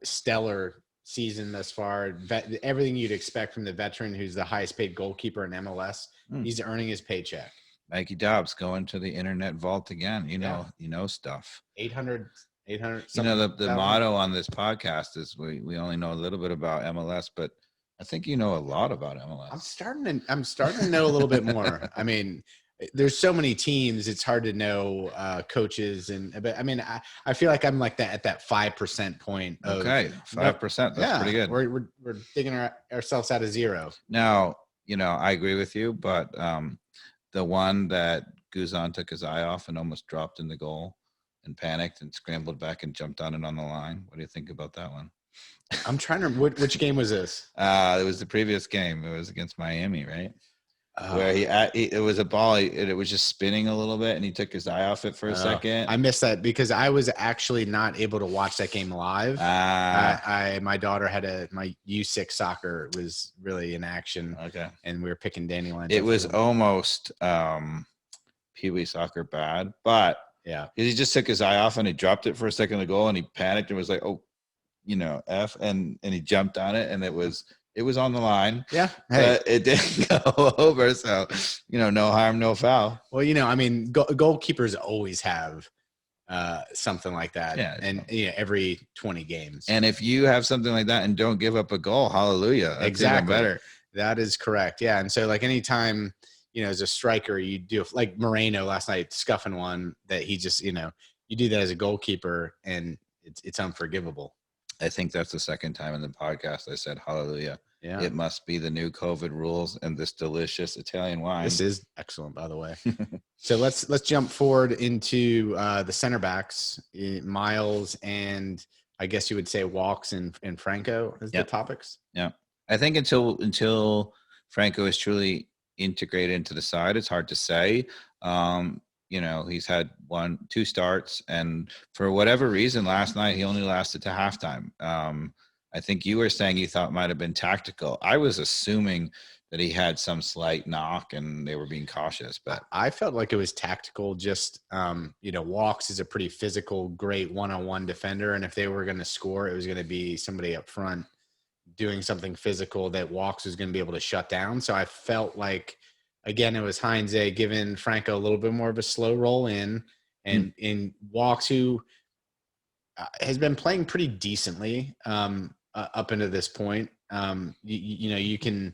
stellar season thus far. Everything you'd expect from the veteran who's the highest paid goalkeeper in MLS. He's earning his paycheck. Mikey Dobbs going to the internet vault again. You know stuff. 800. You know, the motto on this podcast is we only know a little bit about MLS, but I think you know a lot about MLS. I'm starting to know a little bit more. I mean, there's so many teams, it's hard to know coaches, but I mean, I feel like I'm like that at that 5% point. Okay, 5%. That's pretty good. We're digging ourselves out of zero. Now, you know, I agree with you, but the one that Guzan took his eye off and almost dropped in the goal and panicked and scrambled back and jumped on it on the line. What do you think about that one? I'm trying to. Which game was this? It was the previous game. It was against Miami, right? Where it was a ball, it was just spinning a little bit, and he took his eye off it for a second. I missed that because I was actually not able to watch that game live. My daughter had my U6 soccer was really in action. Okay, and we were picking dandelions. It was almost Pee Wee soccer bad, but yeah, he just took his eye off and he dropped it for a second to goal, and he panicked and was like, "Oh, you know, F," and he jumped on it, and it was on the line. Yeah. Hey. But it didn't go over. So, you know, no harm, no foul. Well, you know, I mean, goalkeepers always have something like that. Yeah. And every 20 games. And if you have something like that and don't give up a goal, hallelujah. That's exactly. even better. That is correct. Yeah. And so like anytime, you know, as a striker, you do like Moreno last night scuffing one that he just, you know, you do that as a goalkeeper and it's unforgivable. I think that's the second time in the podcast I said hallelujah. Yeah. It must be the new COVID rules and this delicious Italian wine. This is excellent, by the way. So let's jump forward into the center backs, Miles, and I guess you would say Walks and Franco as the topics. Yeah. I think until Franco is truly integrated into the side, it's hard to say. You know, he's had 2 starts, and for whatever reason, last night he only lasted to halftime. I think you were saying you thought might have been tactical. I was assuming that he had some slight knock and they were being cautious, but I felt like it was tactical. Just, you know, Walks is a pretty physical, great one-on-one defender. And if they were going to score, it was going to be somebody up front doing something physical that Walks was going to be able to shut down. So I felt like, again, it was Heinze giving Franco a little bit more of a slow roll in, and in Walks, who has been playing pretty decently up into this point. You know, you can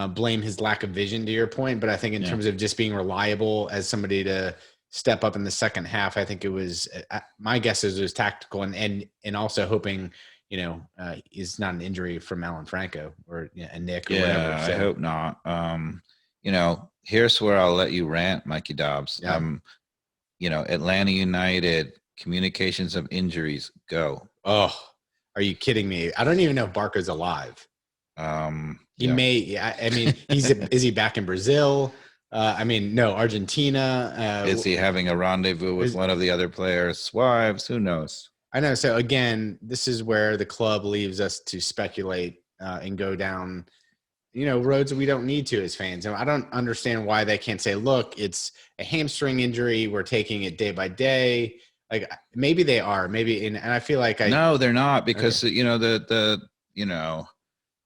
blame his lack of vision to your point, but I think in terms of just being reliable as somebody to step up in the second half, I think it was, my guess is it was tactical and also hoping, you know, is not an injury from Alan Franco or a Nick or whatever. So, I hope not. You know, here's where I'll let you rant, Mikey Dobbs. Yeah. You know, Atlanta United, communications of injuries, go. Oh, are you kidding me? I don't even know if Barca's alive. He may. I mean, is he back in Brazil? I mean, no, Argentina. Is he having a rendezvous with one of the other players' wives? Who knows? I know. So again, this is where the club leaves us to speculate and go down roads we don't need to as fans. And I don't understand why they can't say, look, it's a hamstring injury. We're taking it day by day. Like maybe they are, maybe. And I feel like no, they're not, because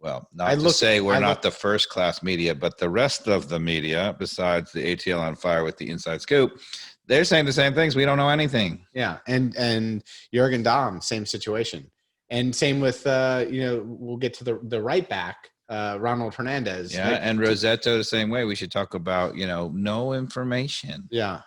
well, not to say we're not the first class media, but the rest of the media, besides the ATL on Fire with the Inside Scoop, they're saying the same things. We don't know anything. Yeah. And Jurgen Damm, same situation. And same with, we'll get to the right back, Ronald Hernandez. Yeah. And Rosetto the same way. We should talk about, no information. Yeah.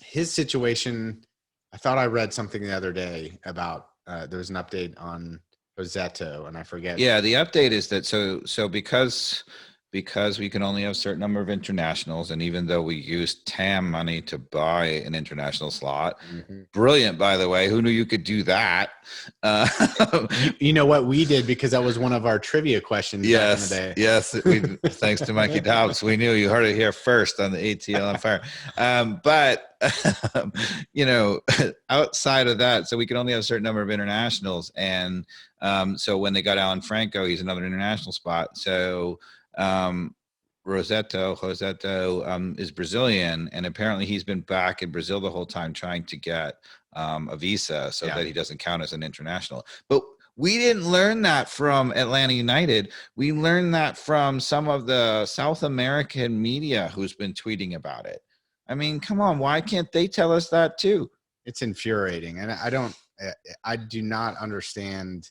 His situation, I thought I read something the other day about, there was an update on Rosetto, and I forget. Yeah, the update is that so because we can only have a certain number of internationals, and even though we use TAM money to buy an international slot, brilliant, by the way, who knew you could do that? You know what we did, because that was one of our trivia questions back in the day. Yes, thanks to Mikey Dobbs, we knew. You heard it here first on the ATL on Fire. But outside of that, so we can only have a certain number of internationals, and so when they got Alan Franco, he's another international spot. So Rosetto is Brazilian, and apparently he's been back in Brazil the whole time trying to get a visa so that he doesn't count as an international. But we didn't learn that from Atlanta United. We learned that from some of the South American media who's been tweeting about it. I mean, come on, why can't they tell us that too? It's infuriating, and I do not understand.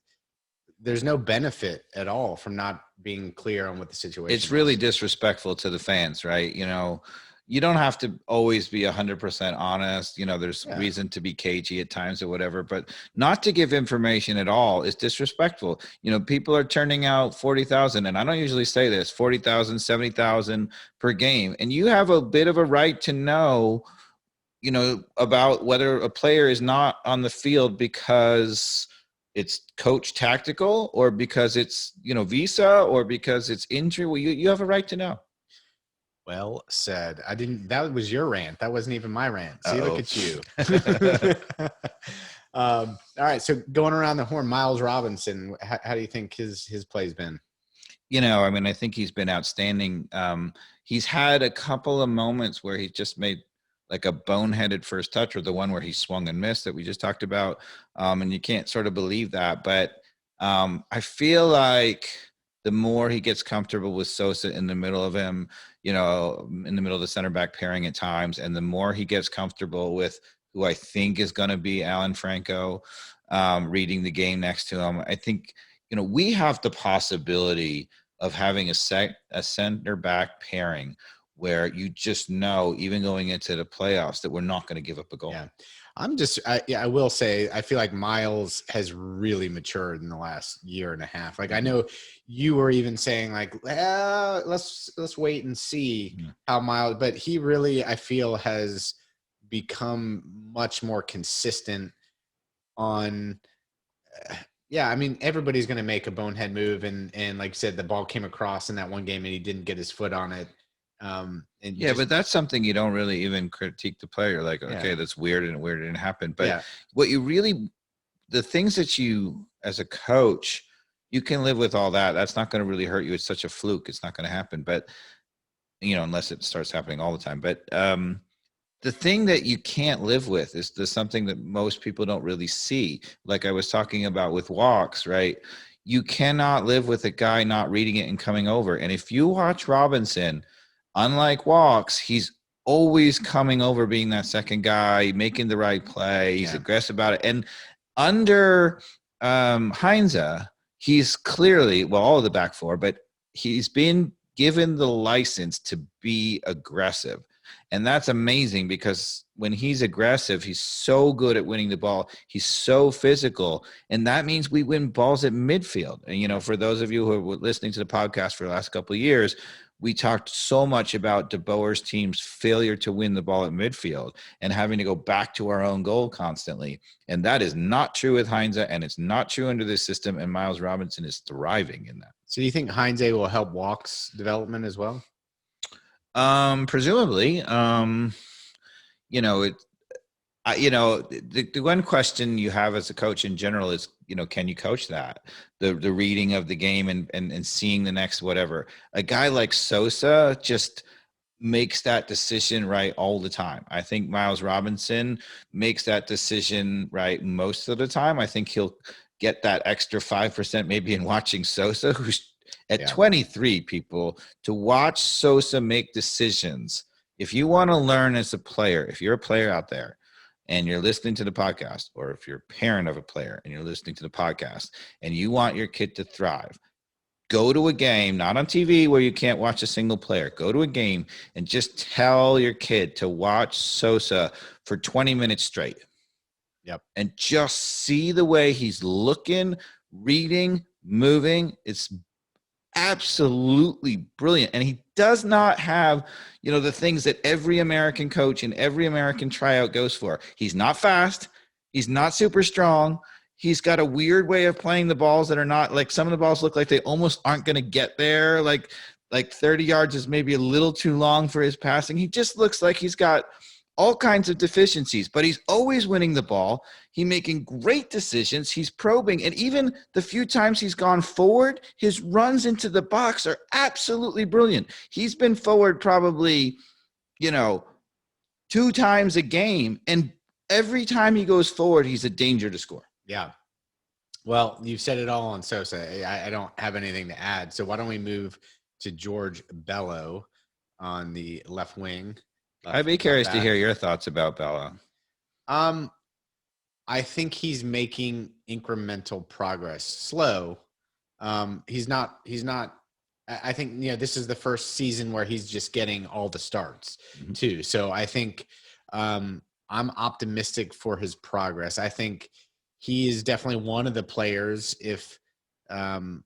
There's no benefit at all from not being clear on what the situation is. It's really disrespectful to the fans, right? You don't have to always be 100% honest. There's reason to be cagey at times or whatever, but not to give information at all is disrespectful. People are turning out 40,000, and I don't usually say this, 40,000, 70,000 per game. And you have a bit of a right to know, about whether a player is not on the field because it's coach tactical, or because it's, visa, or because it's injury. Well, you have a right to know. Well said. That was your rant. That wasn't even my rant. See, look at you. All right. So going around the horn, Miles Robinson, how do you think his play's been? I think he's been outstanding. He's had a couple of moments where he just made like a boneheaded first touch, or the one where he swung and missed that we just talked about. And you can't sort of believe that. But I feel like the more he gets comfortable with Sosa in the middle of him, in the middle of the center back pairing at times, and the more he gets comfortable with who I think is going to be Alan Franco, reading the game next to him, I think, we have the possibility of having a center back pairing where you just know, even going into the playoffs, that we're not going to give up a goal. Yeah. I will say, I feel like Miles has really matured in the last year and a half. Like, I know you were even saying like, let's wait and see how Miles, but he really, I feel, has become much more consistent on, everybody's going to make a bonehead move. And like you said, the ball came across in that one game and he didn't get his foot on it. But that's something you don't really even critique the player. Like, okay, that's weird and weird didn't happen. But what you really, the things that you, as a coach, you can live with all that. That's not going to really hurt you. It's such a fluke. It's not going to happen. But, unless it starts happening all the time. But the thing that you can't live with is something that most people don't really see. Like I was talking about with walks, right? You cannot live with a guy not reading it and coming over. And if you watch Robinson, unlike walks, he's always coming over, being that second guy, making the right play. He's aggressive about it. And under Heinze, he's clearly, all of the back four, but he's been given the license to be aggressive. And that's amazing, because when he's aggressive, he's so good at winning the ball. He's so physical. And that means we win balls at midfield. And, for those of you who are listening to the podcast for the last couple of years, we talked so much about De Boer's team's failure to win the ball at midfield and having to go back to our own goal constantly. And that is not true with Heinze, and it's not true under this system. And Miles Robinson is thriving in that. So do you think Heinze will help Walk's development as well? Presumably, The one question you have as a coach in general is, can you coach that? The reading of the game and seeing the next whatever. A guy like Sosa just makes that decision right all the time. I think Miles Robinson makes that decision right most of the time. I think he'll get that extra 5% maybe in watching Sosa, who's at 23, people, to watch Sosa make decisions. If you want to learn as a player, if you're a player out there and you're listening to the podcast, or if you're a parent of a player and you're listening to the podcast and you want your kid to thrive, go to a game, not on TV where you can't watch a single player. Go to a game and just tell your kid to watch Sosa for 20 minutes straight. Yep. And just see the way he's looking, reading, moving. It's absolutely brilliant. And he does not have, the things that every American coach and every American tryout goes for. He's not fast. He's not super strong. He's got a weird way of playing the balls that are not, like, some of the balls look like they almost aren't going to get there. Like 30 yards is maybe a little too long for his passing. He just looks like he's got all kinds of deficiencies, but he's always winning the ball. He's making great decisions. He's probing. And even the few times he's gone forward, his runs into the box are absolutely brilliant. He's been forward probably, 2 times a game. And every time he goes forward, he's a danger to score. Yeah. Well, you've said it all on Sosa. I don't have anything to add. So why don't we move to George Bello on the left wing? I'd be curious to hear your thoughts about Bello. I think he's making incremental progress. Slow. He's not. I think this is the first season where he's just getting all the starts too. So I think I'm optimistic for his progress. I think he is definitely one of the players, if under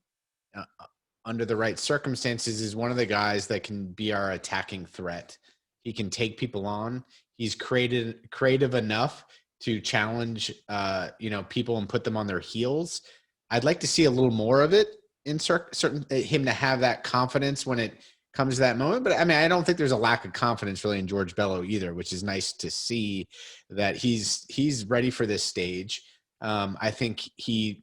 the right circumstances, is one of the guys that can be our attacking threat. He can take people on. He's creative enough to challenge, people and put them on their heels. I'd like to see a little more of it in certain him to have that confidence when it comes to that moment. But I mean, I don't think there's a lack of confidence really in George Bello either, which is nice to see that he's ready for this stage. I think he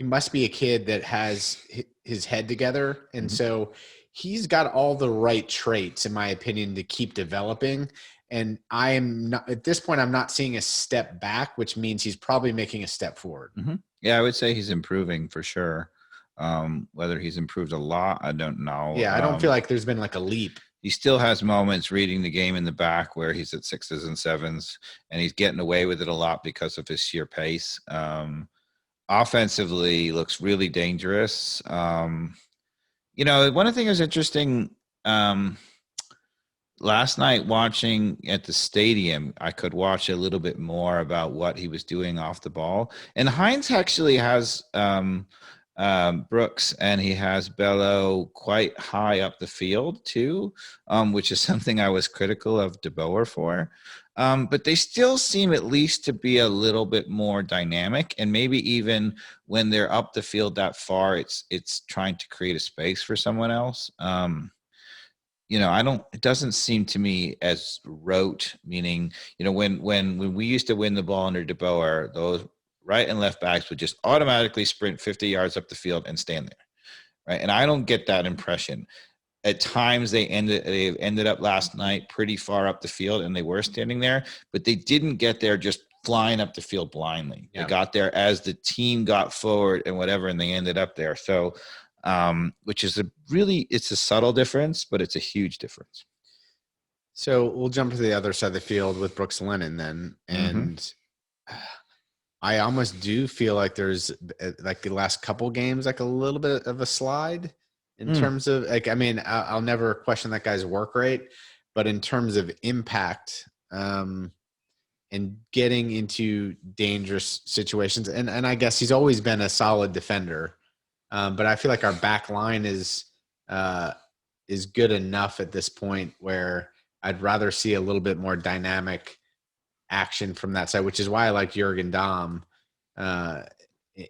must be a kid that has his head together, and so he's got all the right traits, in my opinion, to keep developing. And I am not, at this point, I'm not seeing a step back, which means he's probably making a step forward. Yeah, I would say he's improving for sure. Whether he's improved a lot, I don't know. Yeah, I don't feel like there's been like a leap. He still has moments reading the game in the back where he's at 6s and 7s, and he's getting away with it a lot because of his sheer pace. Offensively, looks really dangerous. One of the things that was interesting last night watching at the stadium, I could watch a little bit more about what he was doing off the ball. And Hines actually has Brooks and he has Bello quite high up the field too, which is something I was critical of DeBoer for. But they still seem at least to be a little bit more dynamic, and maybe even when they're up the field that far, it's trying to create a space for someone else. It doesn't seem to me as rote, meaning, when we used to win the ball under DeBoer, those right and left backs would just automatically sprint 50 yards up the field and stand there. Right. And I don't get that impression. At times they ended up last night pretty far up the field and they were standing there, but they didn't get there just flying up the field blindly. Yeah. They got there as the team got forward and whatever, and they ended up there. So, which is it's a subtle difference, but it's a huge difference. So we'll jump to the other side of the field with Brooks Lennon then. And I almost do feel like there's, like the last couple games, like a little bit of a slide in terms of, like, I mean, I'll never question that guy's work rate, but in terms of impact, and getting into dangerous situations, and I guess he's always been a solid defender, but I feel like our back line is good enough at this point where I'd rather see a little bit more dynamic action from that side, which is why I like Jürgen Damm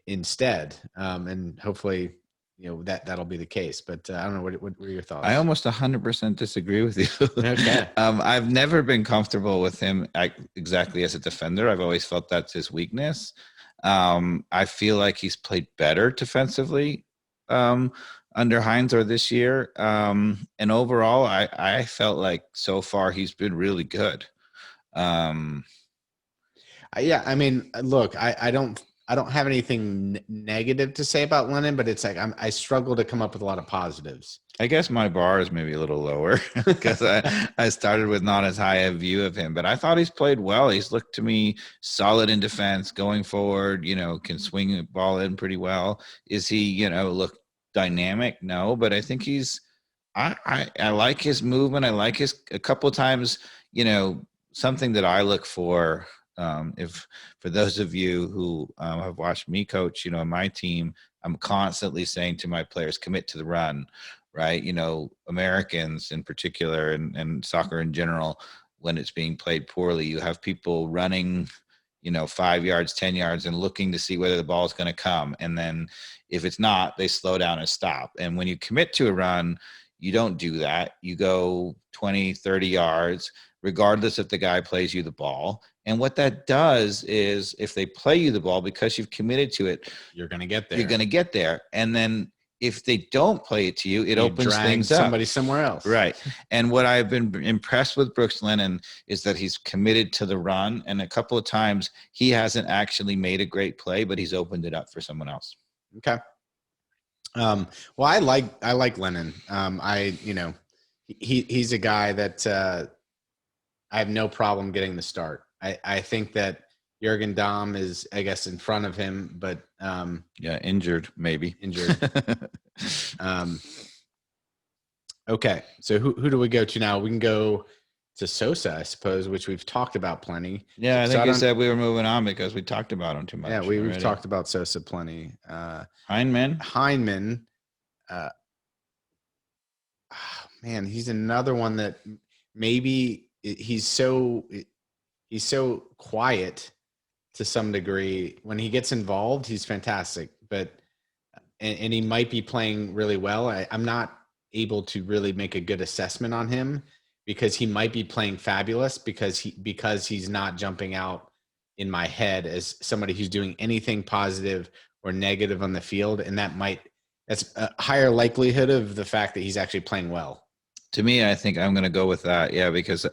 instead. And hopefully that'll be the case. But I don't know. What were your thoughts? I almost 100% disagree with you. Okay. I've never been comfortable with him exactly as a defender. I've always felt that's his weakness. I feel like he's played better defensively under Heinz or this year. And overall, I felt like so far he's been really good. Yeah, I mean, look, I don't have anything negative to say about Lennon, but it's like I struggle to come up with a lot of positives. I guess my bar is maybe a little lower because I started with not as high a view of him, but I thought he's played well. He's looked to me solid in defense, going forward, can swing the ball in pretty well. Is he, look dynamic? No, but I think I like his movement. I like a couple of times, something that I look for. If for those of you who have watched me coach, in my team, I'm constantly saying to my players, commit to the run, right? Americans in particular and soccer in general, when it's being played poorly, you have people running, 5 yards, 10 yards and looking to see whether the ball is going to come. And then if it's not, they slow down and stop. And when you commit to a run, you don't do that. You go 20, 30 yards, regardless if the guy plays you the ball. And what that does is if they play you the ball, because you've committed to it, you're going to get there. You're going to get there. And then if they don't play it to you, it opens things up. Somebody somewhere else. Right. And what I've been impressed with Brooks Lennon is that he's committed to the run. And a couple of times he hasn't actually made a great play, but he's opened it up for someone else. Okay. Well, I like Lennon. He's a guy that I have no problem getting the start. I think that Jurgen Damm is, I guess, in front of him, but injured, maybe. Okay, so who do we go to now? We can go to Sosa, I suppose, which we've talked about plenty. Yeah, I think you said we were moving on because we talked about him too much. Yeah, we've talked about Sosa plenty. Heinemann. Man, he's another one that maybe he's so quiet to some degree. When he gets involved, he's fantastic, but and he might be playing really well. I'm not able to really make a good assessment on him because he might be playing fabulous because he's not jumping out in my head as somebody who's doing anything positive or negative on the field. And that's a higher likelihood of the fact that he's actually playing well. To me, I think I'm going to go with that. Yeah, because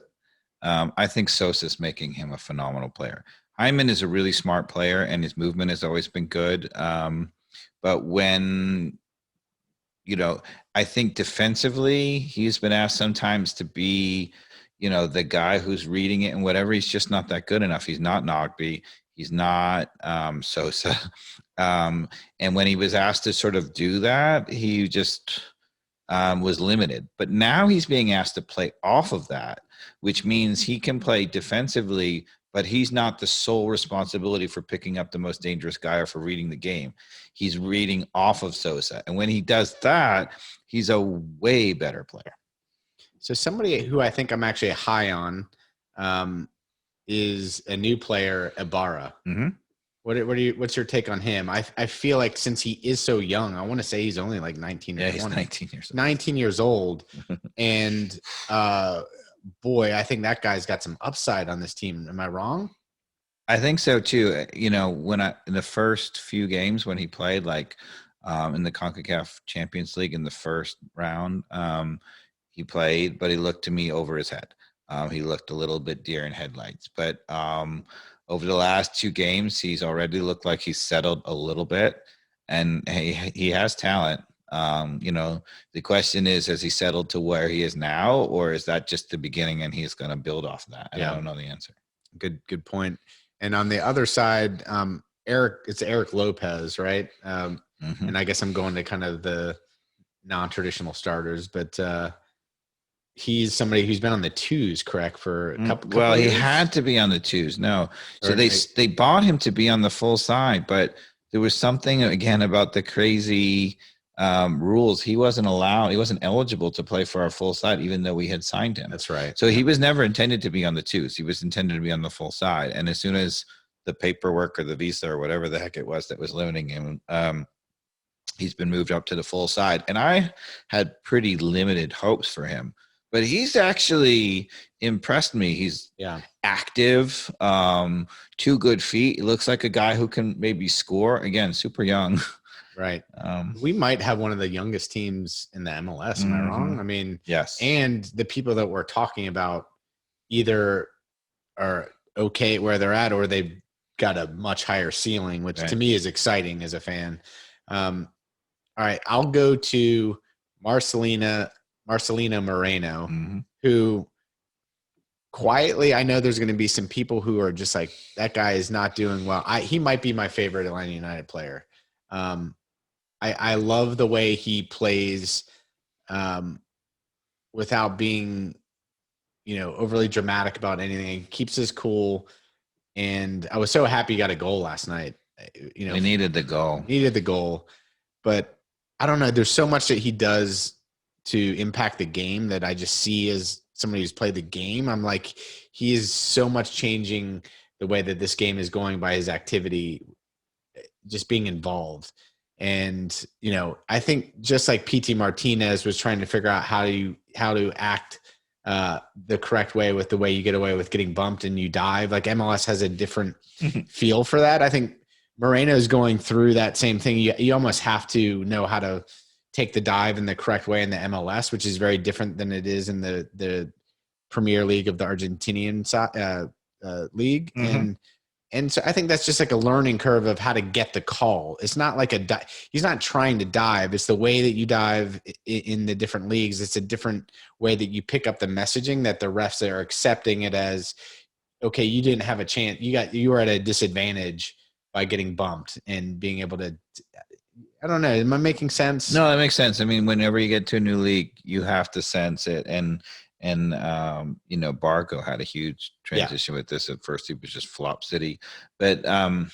I think Sosa's making him a phenomenal player. Hyman is a really smart player and his movement has always been good. But when, I think defensively, he's been asked sometimes to be, the guy who's reading it and whatever. He's just not that good enough. He's not Nogby. He's not Sosa. And when he was asked to sort of do that, he just was limited. But now he's being asked to play off of that, which means he can play defensively, but he's not the sole responsibility for picking up the most dangerous guy or for reading the game. He's reading off of Sosa. And when he does that, he's a way better player. So somebody who I think I'm actually high on is a new player, Ibarra. Mm-hmm. What's your take on him? I feel like since he is so young, I want to say he's only like 19 or 20. He's 19 years old. 19 years old. And boy, I think that guy's got some upside on this team. Am I wrong? I think so too. In the first few games when he played, like in the CONCACAF Champions League in the first round, he played, but he looked to me over his head. He looked a little bit deer in headlights, but over the last 2 games, he's already looked like he's settled a little bit, and he has talent. The question is, has he settled to where he is now, or is that just the beginning and he's going to build off of that? I don't know the answer. Good point. And on the other side, it's Eric Lopez, right? And I guess I'm going to kind of the non-traditional starters, but he's somebody who's been on the twos, correct? For a couple well, years. He had to be on the twos. No. So they bought him to be on the full side, but there was something again about the crazy rules. He wasn't eligible to play for our full side, even though we had signed him. That's right. So he was never intended to be on the twos. He was intended to be on the full side. And as soon as the paperwork or the visa or whatever the heck it was that was limiting him he's been moved up to the full side. And I had pretty limited hopes for him, but he's actually impressed me. He's active, 2 good feet. He looks like a guy who can maybe score. Again, super young. Right. We might have one of the youngest teams in the MLS. Am I wrong? I mean, yes. And the people that we're talking about either are okay where they're at, or they've got a much higher ceiling, which to me is exciting as a fan. All right, I'll go to Marcelino Moreno, who quietly, I know there's going to be some people who are just like, that guy is not doing well. He might be my favorite Atlanta United player. I love the way he plays without being, overly dramatic about anything. He keeps his cool. And I was so happy he got a goal last night. We needed the goal. But I don't know. There's so much that he does to impact the game that I just see as somebody who's played the game. I'm like, he is so much changing the way that this game is going by his activity, just being involved. And, I think just like PT Martinez was trying to figure out how to act the correct way with the way you get away with getting bumped and you dive, like MLS has a different feel for that. I think Moreno is going through that same thing. You almost have to know how to take the dive in the correct way in the MLS, which is very different than it is in the Premier League of the Argentinian league. And so I think that's just like a learning curve of how to get the call. It's not like he's not trying to dive. It's the way that you dive in the different leagues. It's a different way that you pick up the messaging that the refs are accepting it as, okay, you didn't have a chance. You were at a disadvantage by getting bumped and being able to, I don't know. Am I making sense? No, that makes sense. I mean, whenever you get to a new league, you have to sense it. And Barco had a huge transition with this. At first, he was just flop city, but I'm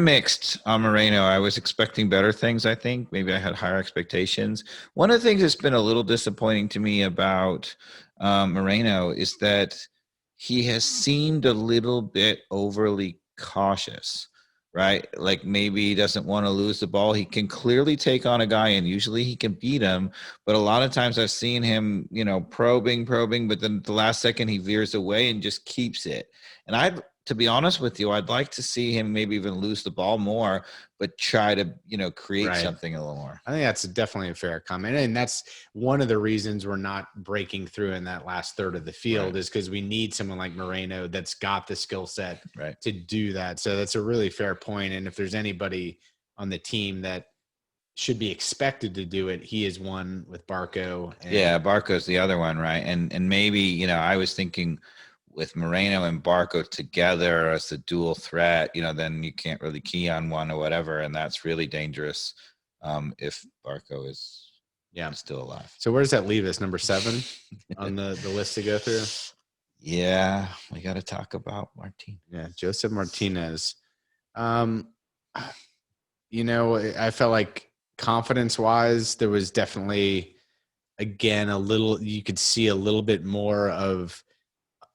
mixed on Moreno. I was expecting better things. I think maybe I had higher expectations. One of the things that's been a little disappointing to me about Moreno is that he has seemed a little bit overly cautious. Right? Like maybe he doesn't want to lose the ball. He can clearly take on a guy and usually he can beat him. But a lot of times I've seen him, probing, but then the last second he veers away and just keeps it. And to be honest with you, I'd like to see him maybe even lose the ball more, but try to, create something a little more. I think that's definitely a fair comment. And that's one of the reasons we're not breaking through in that last third of the field is because we need someone like Moreno that's got the skill set to do that. So that's a really fair point. And if there's anybody on the team that should be expected to do it, he is one with Barco. Barco's the other one, right? And maybe, I was thinking – with Moreno and Barco together as the dual threat, then you can't really key on one or whatever. And that's really dangerous if Barco is still alive. So where does that leave us? Number 7 on the list to go through? Yeah, we got to talk about Martinez. Yeah, Joseph Martinez. I felt like confidence-wise, there was definitely, again, you could see a little bit more of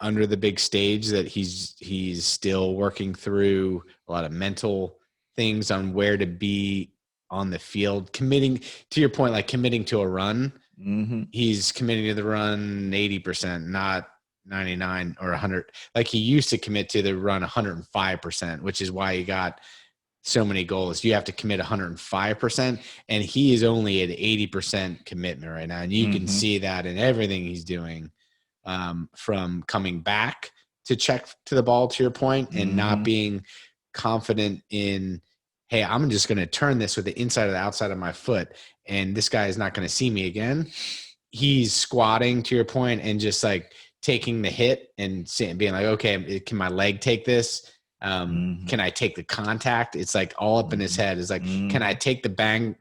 under the big stage that he's still working through a lot of mental things on where to be on the field, committing to your point, like committing to a run. He's committing to the run 80%, not 99 or 100. Like he used to commit to the run 105%, which is why he got so many goals. You have to commit 105%, and he is only at 80% commitment right now. And you can see that in everything he's doing. From coming back to check to the ball, to your point, and not being confident in, hey, I'm just going to turn this with the inside or the outside of my foot, and this guy is not going to see me again. He's squatting, to your point, and just like taking the hit and being like, okay, can my leg take this? Can I take the contact? It's like all up in his head. It's like, can I take the bang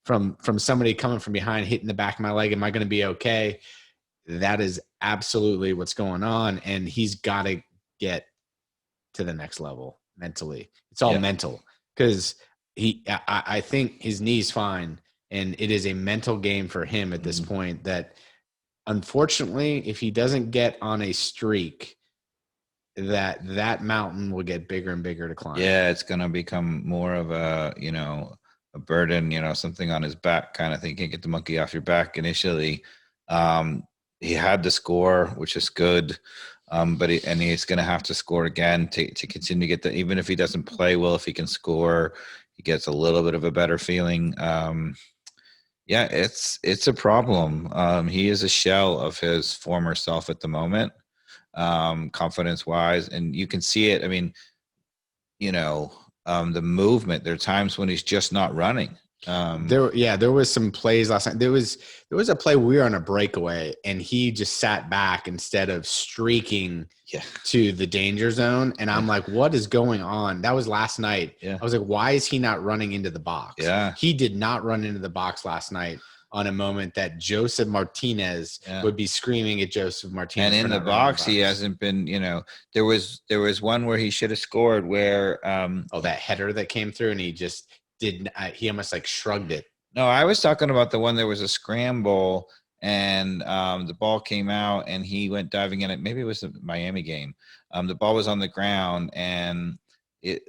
from somebody coming from behind, hitting the back of my leg? Am I going to be okay? That is absolutely what's going on. And he's got to get to the next level mentally. It's all mental, because I think his knee's fine. And it is a mental game for him at this point that, unfortunately, if he doesn't get on a streak, that mountain will get bigger and bigger to climb. Yeah, it's going to become more of a a burden, something on his back kind of thing. You can't get the monkey off your back initially. He had to score, which is good. But he's going to have to score again to continue to get the, even if he doesn't play well, if he can score, he gets a little bit of a better feeling. Yeah, it's a problem. He is a shell of his former self at the moment, confidence wise. And you can see it. I mean, the movement, there are times when he's just not running. There was some plays last night. There was a play we were on a breakaway and he just sat back instead of streaking to the danger zone. And I'm like, what is going on? That was last night. Yeah. I was like, why is he not running into the box? Yeah. He did not run into the box last night on a moment that Joseph Martinez would be screaming at Joseph Martinez. And in the box, he hasn't been, there was one where he should have scored where that header that came through and he just didn't, he almost like shrugged it. No, I was talking about the one, there was a scramble and the ball came out and he went diving in it. Maybe it was the Miami game. The ball was on the ground and it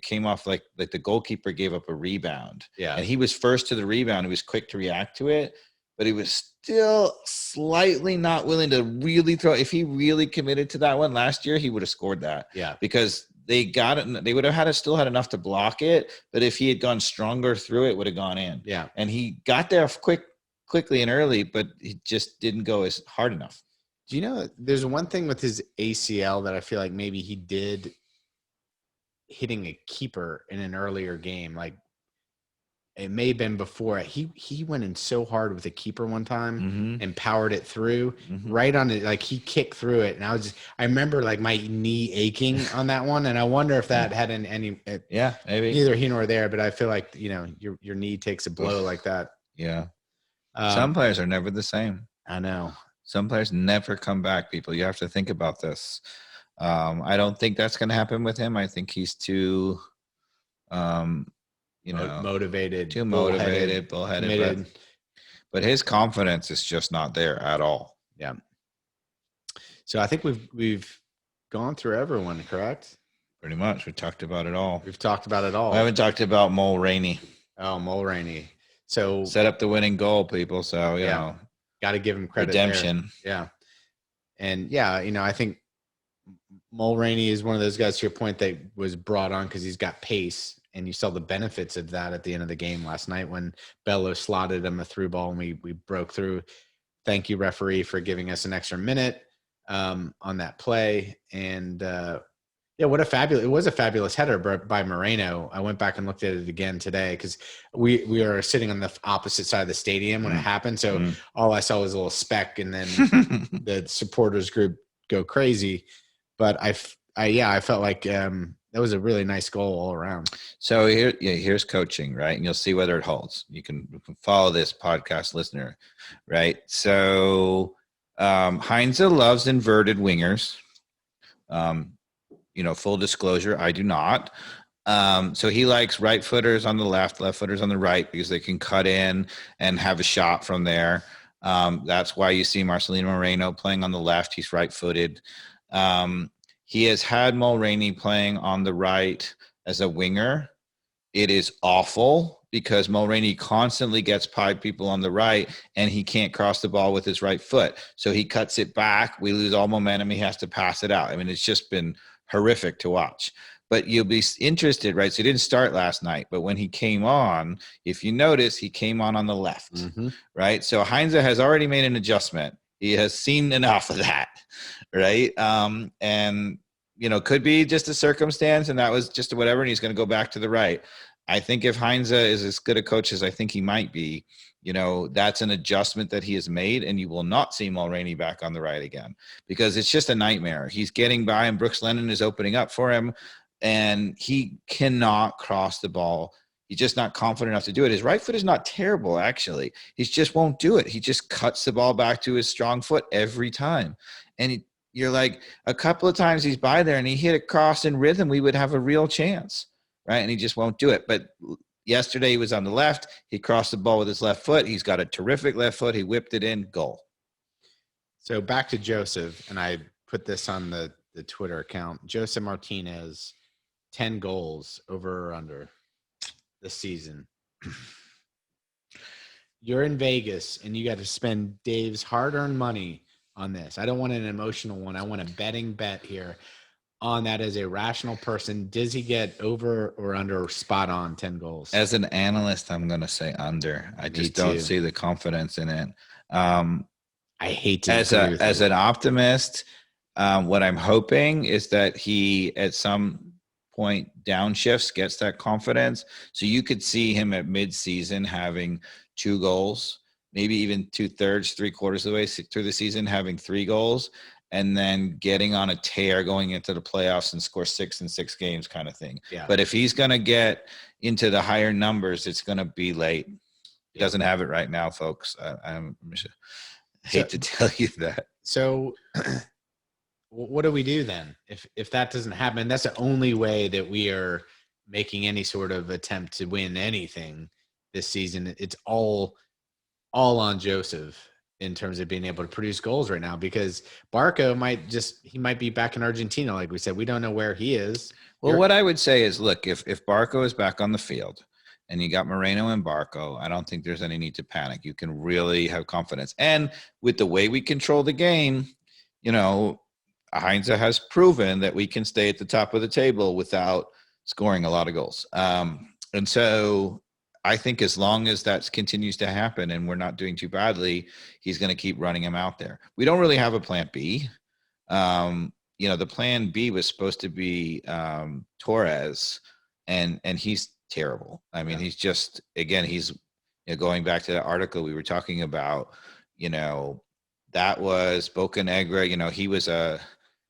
came off like the goalkeeper gave up a rebound. Yeah. And he was first to the rebound. He was quick to react to it, but he was still slightly not willing to really throw. If he really committed to that one last year, he would have scored that. Yeah. Because they got it. They would have still had enough to block it, but if he had gone stronger through it, would have gone in. Yeah. And he got there quickly and early, but he just didn't go as hard enough. Do you know, there's one thing with his ACL that I feel like maybe he did hitting a keeper in an earlier game. Like it may have been before he went in so hard with a keeper one time and powered it through right on it. Like he kicked through it. And I remember like my knee aching on that one. And I wonder if that had maybe neither here nor there, but I feel like, your knee takes a blow like that. Yeah. Some players are never the same. I know. Some players never come back, people. You have to think about this. I don't think that's going to happen with him. I think he's too, motivated, too motivated, bullheaded, but his confidence is just not there at all. Yeah. So I think we've gone through everyone, correct? Pretty much. We talked about it all. We've talked about it all. I haven't talked about Mulroney. Oh, Mulroney. So set up the winning goal, people. So, got to give him credit. Redemption. There. Yeah. And I think Mulroney is one of those guys, to your point, that was brought on because he's got pace. And you saw the benefits of that at the end of the game last night when Bello slotted him a through ball and we broke through. Thank you, referee, for giving us an extra minute on that play. And it was a fabulous header by Moreno. I went back and looked at it again today because we are sitting on the opposite side of the stadium when it happened. So all I saw was a little speck, and then the supporters group go crazy. But I felt like that was a really nice goal all around. So here's coaching, right? And you'll see whether it holds. You can follow this podcast, listener, right? So Heinze loves inverted wingers. Full disclosure, I do not. So he likes right footers on the left footers on the right, because they can cut in and have a shot from there. That's why you see Marcelino Moreno playing on the left. He's right-footed. He has had Mulroney playing on the right as a winger. It is awful because Mulroney constantly gets pied people on the right and he can't cross the ball with his right foot. So he cuts it back. We lose all momentum. He has to pass it out. I mean, it's just been horrific to watch. But you'll be interested, right? So he didn't start last night, but when he came on, if you notice, he came on the left, right? So Heinze has already made an adjustment. He has seen enough of that, right? And, could be just a circumstance, and that was just whatever, and he's going to go back to the right. I think if Heinze is as good a coach as I think he might be, that's an adjustment that he has made, and you will not see Mulroney back on the right again because it's just a nightmare. He's getting by, and Brooks Lennon is opening up for him, and he cannot cross the ball. He's just not confident enough to do it. His right foot is not terrible, actually. He just won't do it. He just cuts the ball back to his strong foot every time. And you're like, a couple of times he's by there and he hit a cross in rhythm, we would have a real chance, right? And he just won't do it. But yesterday he was on the left. He crossed the ball with his left foot. He's got a terrific left foot. He whipped it in, goal. So back to Joseph, and I put this on the Twitter account. Joseph Martinez, 10 goals over or under this season. You're in Vegas and you got to spend Dave's hard-earned money on this. I don't want an emotional one. I want a betting bet here on that as a rational person. Does he get over or under spot on 10 goals? As an analyst, I'm going to say under. I just don't see the confidence in it. I hate to as an optimist, what I'm hoping is that he at some point downshifts, gets that confidence. So you could see him at midseason having 2 goals, maybe even 2/3, 3/4 of the way through the season, having 3 goals, and then getting on a tear going into the playoffs and score 6 in 6 games kind of thing. Yeah. But if he's going to get into the higher numbers, it's going to be late. He doesn't have it right now, folks. I hate to tell you that. So what do we do then? If that doesn't happen, that's the only way that we are making any sort of attempt to win anything this season. It's all on Joseph in terms of being able to produce goals right now, because Barco might be back in Argentina. Like we said, we don't know where he is. Well, what I would say is, look, if Barco is back on the field and you got Moreno and Barco, I don't think there's any need to panic. You can really have confidence. And with the way we control the game, Heinze has proven that we can stay at the top of the table without scoring a lot of goals. And so I think as long as that continues to happen and we're not doing too badly, he's going to keep running him out there. We don't really have a plan B. The plan B was supposed to be Torres, and he's terrible. I mean, he's just, again, he's going back to the article we were talking about, that was Bocanegra. He was an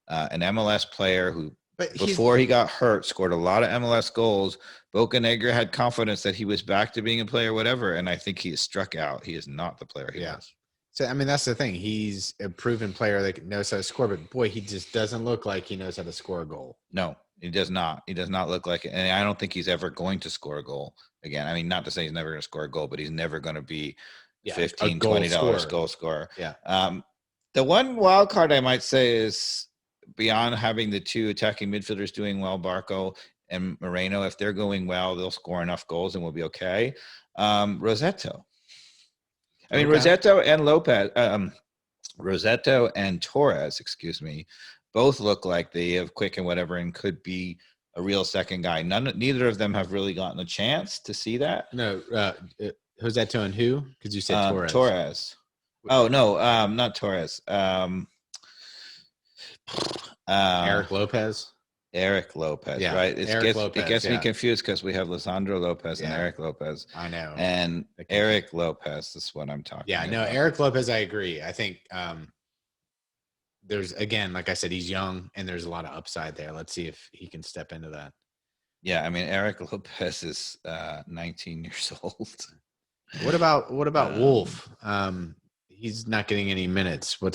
MLS player who, before he got hurt, scored a lot of MLS goals. Bocanegra had confidence that he was back to being a player, whatever, and I think he is struck out. He is not the player he was. So, I mean, that's the thing. He's a proven player that knows how to score, but boy, he just doesn't look like he knows how to score a goal. No, he does not. He does not look like it. And I don't think he's ever going to score a goal again. I mean, not to say he's never going to score a goal, but he's never going to be $15, $20 goal scorer. Yeah. The one wild card I might say is, beyond having the 2 attacking midfielders doing well, Barco and Moreno, if they're going well, they'll score enough goals and we'll be okay. Rossetto. I mean, Rossetto and Torres, both look like they have quick and whatever and could be a real second guy. Neither of them have really gotten a chance to see that. No, Rossetto and who? Because you said Torres. Torres. Oh, no, not Torres. Eric Lopez. Eric Lopez, yeah, right? It gets me confused because we have Lisandro Lopez and Eric Lopez. I know. And Eric Lopez is what I'm talking about. Yeah, no, Eric Lopez, I agree. I think there's, again, like I said, he's young and there's a lot of upside there. Let's see if he can step into that. Yeah, I mean, Eric Lopez is 19 years old. What about Wolf? He's not getting any minutes. You're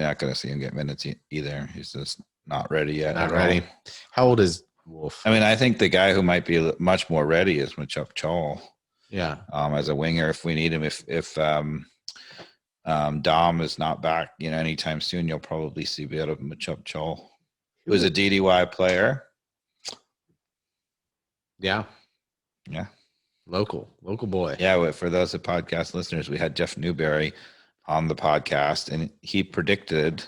not going to see him get minutes either. He's just not ready yet. Not ready. How old is Wolf? I mean, I think the guy who might be much more ready is Machop Chol. Yeah. As a winger, if we need him, if Dom is not back, anytime soon, you'll probably see a bit of Machop Chol, who is a DDY player. Yeah. Yeah. Local boy. Yeah. For those of podcast listeners, we had Jeff Newberry on the podcast, and he predicted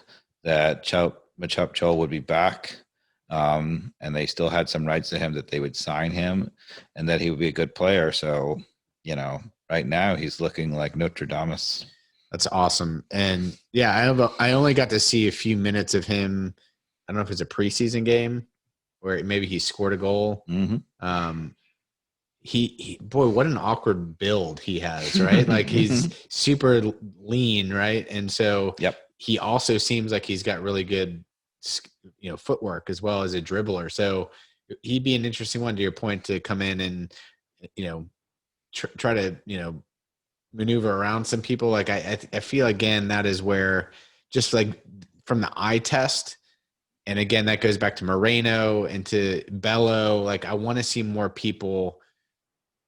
that Machop Chol would be back, and they still had some rights to him, that they would sign him and that he would be a good player. So, right now he's looking like Notre Dame. That's awesome. And yeah, I only got to see a few minutes of him. I don't know if it's a preseason game where maybe he scored a goal. Mm-hmm. Boy, what an awkward build he has, right? Like he's super lean, right? And so he also seems like he's got really good, footwork as well as a dribbler. So he'd be an interesting one, to your point, to come in and, try to, maneuver around some people. Like I feel, again, that is where, just like from the eye test, and again, that goes back to Moreno and to Bello. Like I want to see more people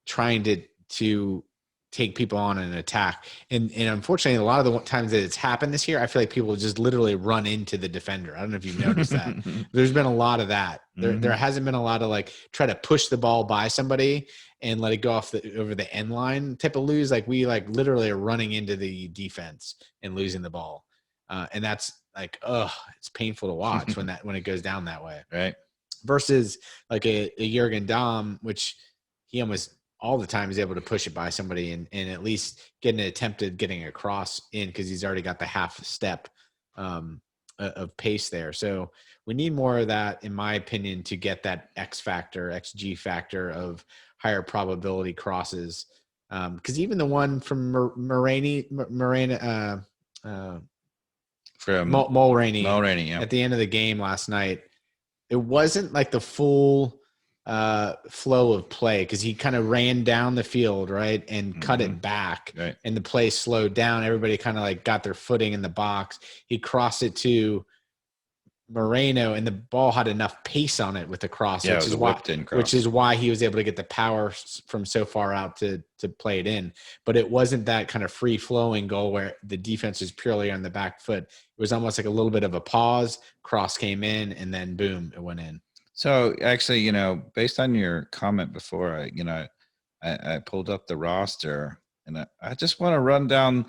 trying to take people on an attack. And unfortunately, a lot of the times that it's happened this year, I feel like people just literally run into the defender. I don't know if you've noticed that. There's been a lot of that. There hasn't been a lot of like try to push the ball by somebody and let it go off over the end line type of lose. Like we like literally are running into the defense and losing the ball. And that's like, it's painful to watch when it goes down that way. Right. Versus like a Jurgen Damm, which he almost all the time is able to push it by somebody and at least get an attempt at getting across in because he's already got the half step of pace there. So we need more of that, in my opinion, to get that XG factor of higher probability crosses. Because even the one from Mulroney yeah. at the end of the game last night, it wasn't like the full flow of play because he kind of ran down the field, right, and cut it back, right. And the play slowed down. Everybody kind of like got their footing in the box. He crossed it to Moreno, and the ball had enough pace on it with the cross, which is why he was able to get the power from so far out to play it in. But it wasn't that kind of free flowing goal where the defense was purely on the back foot. It was almost like a little bit of a pause. Cross came in, and then boom, it went in. So actually, based on your comment before, I pulled up the roster, and I just want to run down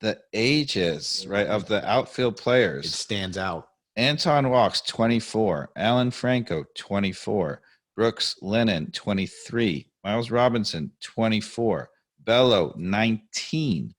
the ages, right, of the outfield players. It stands out. Anton Walks, 24. Alan Franco, 24. Brooks Lennon, 23. Miles Robinson, 24. Bello, 19.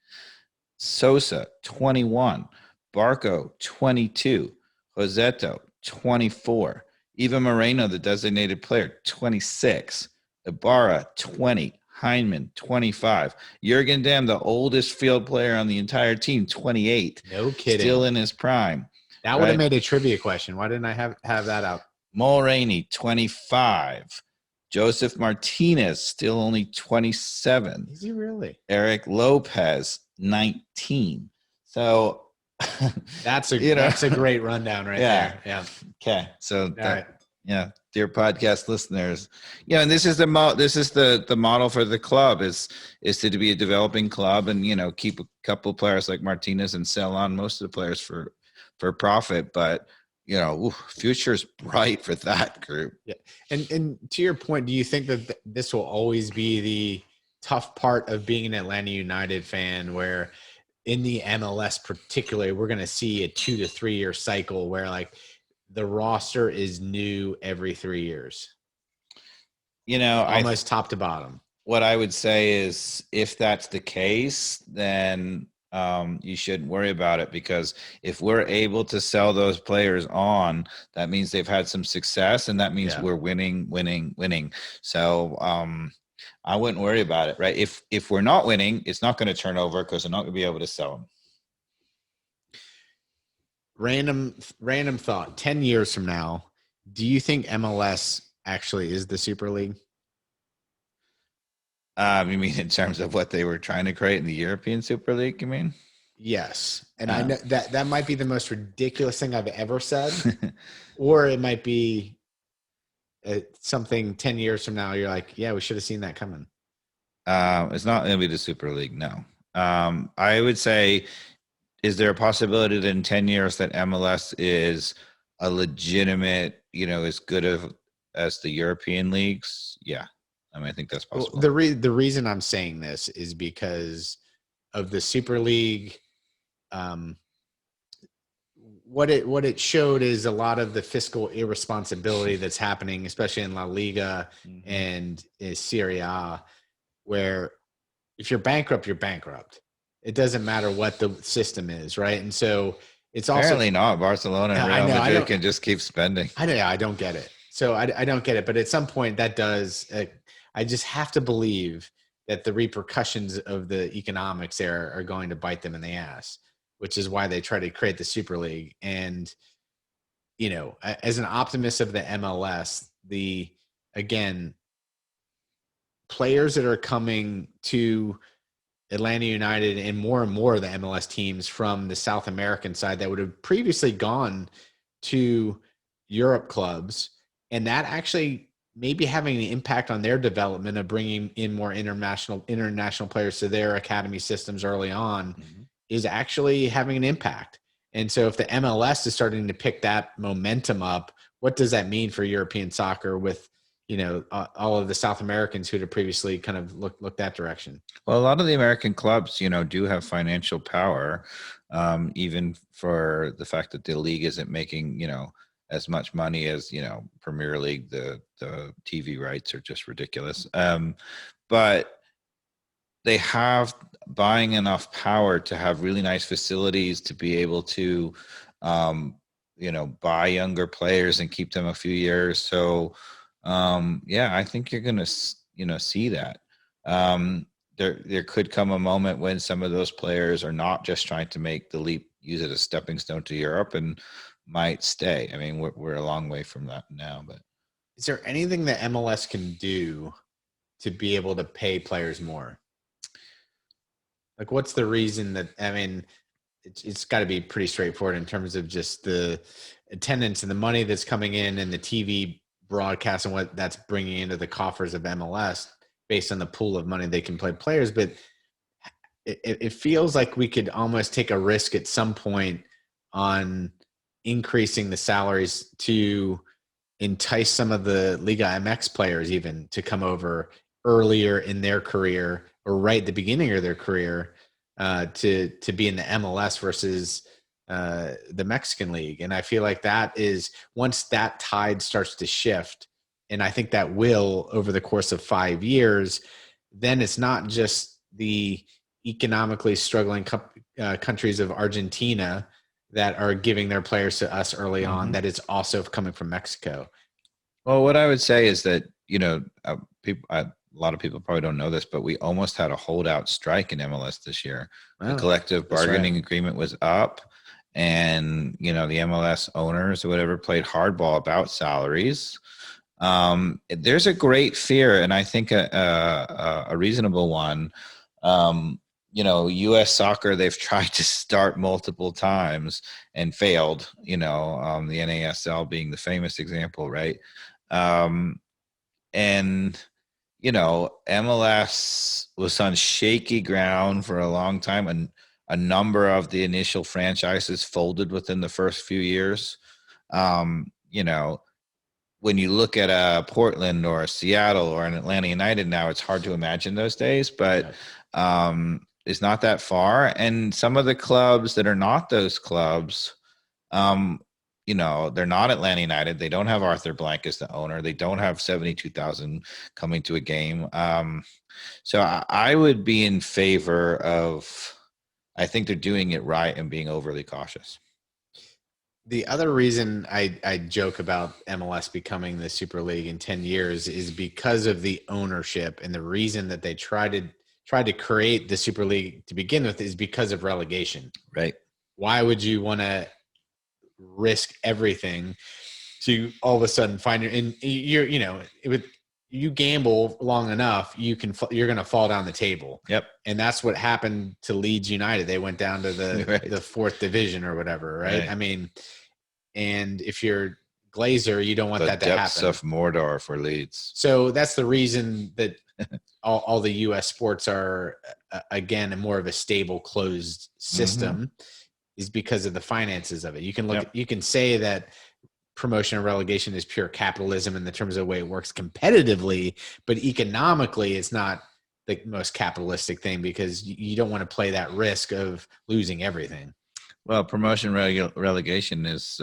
Sosa, 21. Barco, 22. Josetto, 24. Eva Moreno, the designated player, 26. Ibarra, 20. Heinemann, 25. Jurgen Damm, the oldest field player on the entire team, 28. No kidding. Still in his prime. That would have made a trivia question. Why didn't I have that out? Mulroney, 25. Joseph Martinez, still only 27. Is he really? Eric Lopez, 19. So that's a great rundown right there. Yeah. Okay. So dear podcast listeners, and this is the model for the club is to be a developing club and keep a couple players like Martinez and sell on most of the players for profit, but future's bright for that group. Yeah. And to your point, do you think that this will always be the tough part of being an Atlanta United fan, where in the MLS particularly, we're going to see a 2 to 3 year cycle where like the roster is new every 3 years? Almost top to bottom. What I would say is, if that's the case, then you shouldn't worry about it, because if we're able to sell those players on, that means they've had some success, and that means we're winning. So I wouldn't worry about it, right? If we're not winning, it's not going to turn over because we're not going to be able to sell them. Random thought. 10 years from now, do you think MLS actually is the Super League? You mean in terms of what they were trying to create in the European Super League, you mean? Yes. And I know that might be the most ridiculous thing I've ever said, or it might be something 10 years from now you're like, yeah, we should have seen that coming. It's not going to be the Super League, no. I would say, is there a possibility that in 10 years that MLS is a legitimate, as good as the European leagues? Yeah. I think that's possible. Well, the reason I'm saying this is because of the Super League. What it showed is a lot of the fiscal irresponsibility that's happening, especially in La Liga and Serie A, where if you're bankrupt, you're bankrupt. It doesn't matter what the system is, right? And so it's apparently not. Barcelona and Real Madrid can just keep spending. I don't get it. So I don't get it. But at some point that does. I just have to believe that the repercussions of the economics there are going to bite them in the ass, which is why they try to create the Super League. And, as an optimist of the MLS, players that are coming to Atlanta United and more of the MLS teams from the South American side that would have previously gone to Europe clubs, and that actually maybe having an impact on their development of bringing in more international players to their academy systems early on is actually having an impact. And so if the MLS is starting to pick that momentum up, what does that mean for European soccer with, all of the South Americans who had previously kind of looked that direction? Well, a lot of the American clubs, do have financial power, even for the fact that the league isn't making, as much money as, Premier League. The TV rights are just ridiculous. But they have buying enough power to have really nice facilities to be able to, buy younger players and keep them a few years. So, I think you're going to, see that. There could come a moment when some of those players are not just trying to make the leap, use it as a stepping stone to Europe, and might stay. I mean, we're a long way from that now, but is there anything that MLS can do to be able to pay players more? Like, what's the reason that, it's got to be pretty straightforward in terms of just the attendance and the money that's coming in and the TV broadcast and what that's bringing into the coffers of MLS based on the pool of money they can play players. But it feels like we could almost take a risk at some point on increasing the salaries to entice some of the Liga MX players even to come over earlier in their career or right at the beginning of their career to be in the MLS versus the Mexican League. And I feel like that is, once that tide starts to shift, and I think that will over the course of 5 years, then it's not just the economically struggling countries of Argentina that are giving their players to us early on, that it's also coming from Mexico. Well, what I would say is that, a lot of people probably don't know this, but we almost had a holdout strike in MLS this year. The collective bargaining agreement was up, and, the MLS owners or whatever played hardball about salaries. There's a great fear, and I think a reasonable one. U.S. soccer, they've tried to start multiple times and failed, the NASL being the famous example, right? And, MLS was on shaky ground for a long time, and a number of the initial franchises folded within the first few years. When you look at a Portland or a Seattle or an Atlanta United now, it's hard to imagine those days, but it's not that far. And some of the clubs that are not those clubs, they're not Atlanta United. They don't have Arthur Blank as the owner. They don't have 72,000 coming to a game. So I would be in favor of, I think they're doing it right and being overly cautious. The other reason I joke about MLS becoming the Super League in 10 years is because of the ownership, and the reason that they tried to create the Super League to begin with is because of relegation. Right. Why would you want to risk everything to all of a sudden find you gamble long enough, you're going to fall down the table. Yep. And that's what happened to Leeds United. They went down to the fourth division or whatever. Right. I mean, and if you're Glazer, you don't want that to happen. The depths of Mordor for Leeds. So that's the reason that all the U.S. sports are, again, more of a stable, closed system, is because of the finances of it. You can you can say that promotion and relegation is pure capitalism in the terms of the way it works competitively, but economically it's not the most capitalistic thing, because you don't want to play that risk of losing everything. Well, promotion relegation is,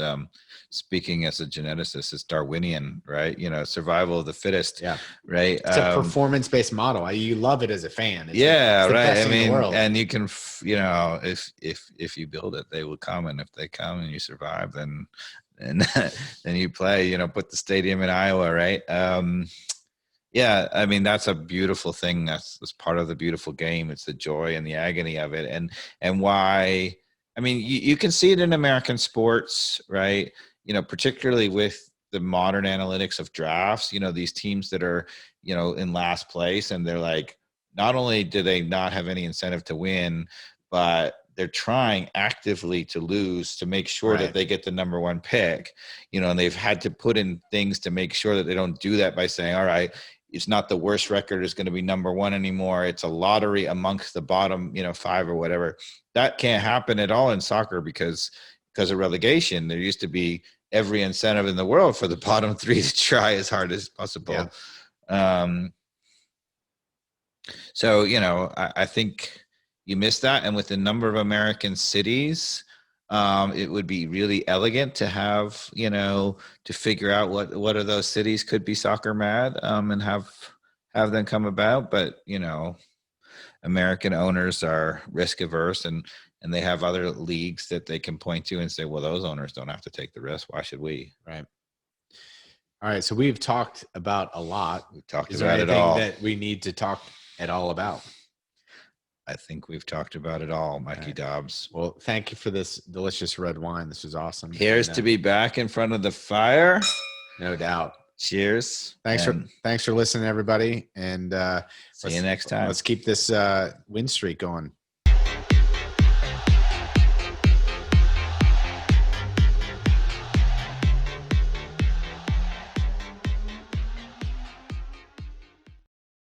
speaking as a geneticist, is Darwinian, right? Survival of the fittest. Yeah. Right. It's a performance-based model. You love it as a fan. It's right. Best in the world. And you can, if you build it, they will come, and if they come and you survive, then you play. Put the stadium in Iowa, right? That's a beautiful thing. That's part of the beautiful game. It's the joy and the agony of it, and why. You can see it in American sports, right? Particularly with the modern analytics of drafts, these teams that are, in last place, and they're like, not only do they not have any incentive to win, but they're trying actively to lose to make sure that they get the number 1 pick, and they've had to put in things to make sure that they don't do that by saying, all right, it's not the worst record is going to be number 1 anymore. It's a lottery amongst the bottom, 5 or whatever. That can't happen at all in soccer because of relegation. There used to be every incentive in the world for the bottom 3 to try as hard as possible. Yeah. So, I think you missed that. And with the number of American cities, it would be really elegant to have, to figure out what of those cities could be soccer mad, and have them come about. But, American owners are risk averse and they have other leagues that they can point to and say, well, those owners don't have to take the risk. Why should we? Right. All right. So we've talked about a lot. We've talked Is about there it all. anything that we need to talk at all about? I think we've talked about it all, Mikey Dobbs. Well, thank you for this delicious red wine. This was awesome. Here's to be back in front of the fire. No doubt. Cheers. Thanks for listening, everybody. And see you next time. Let's keep this win streak going.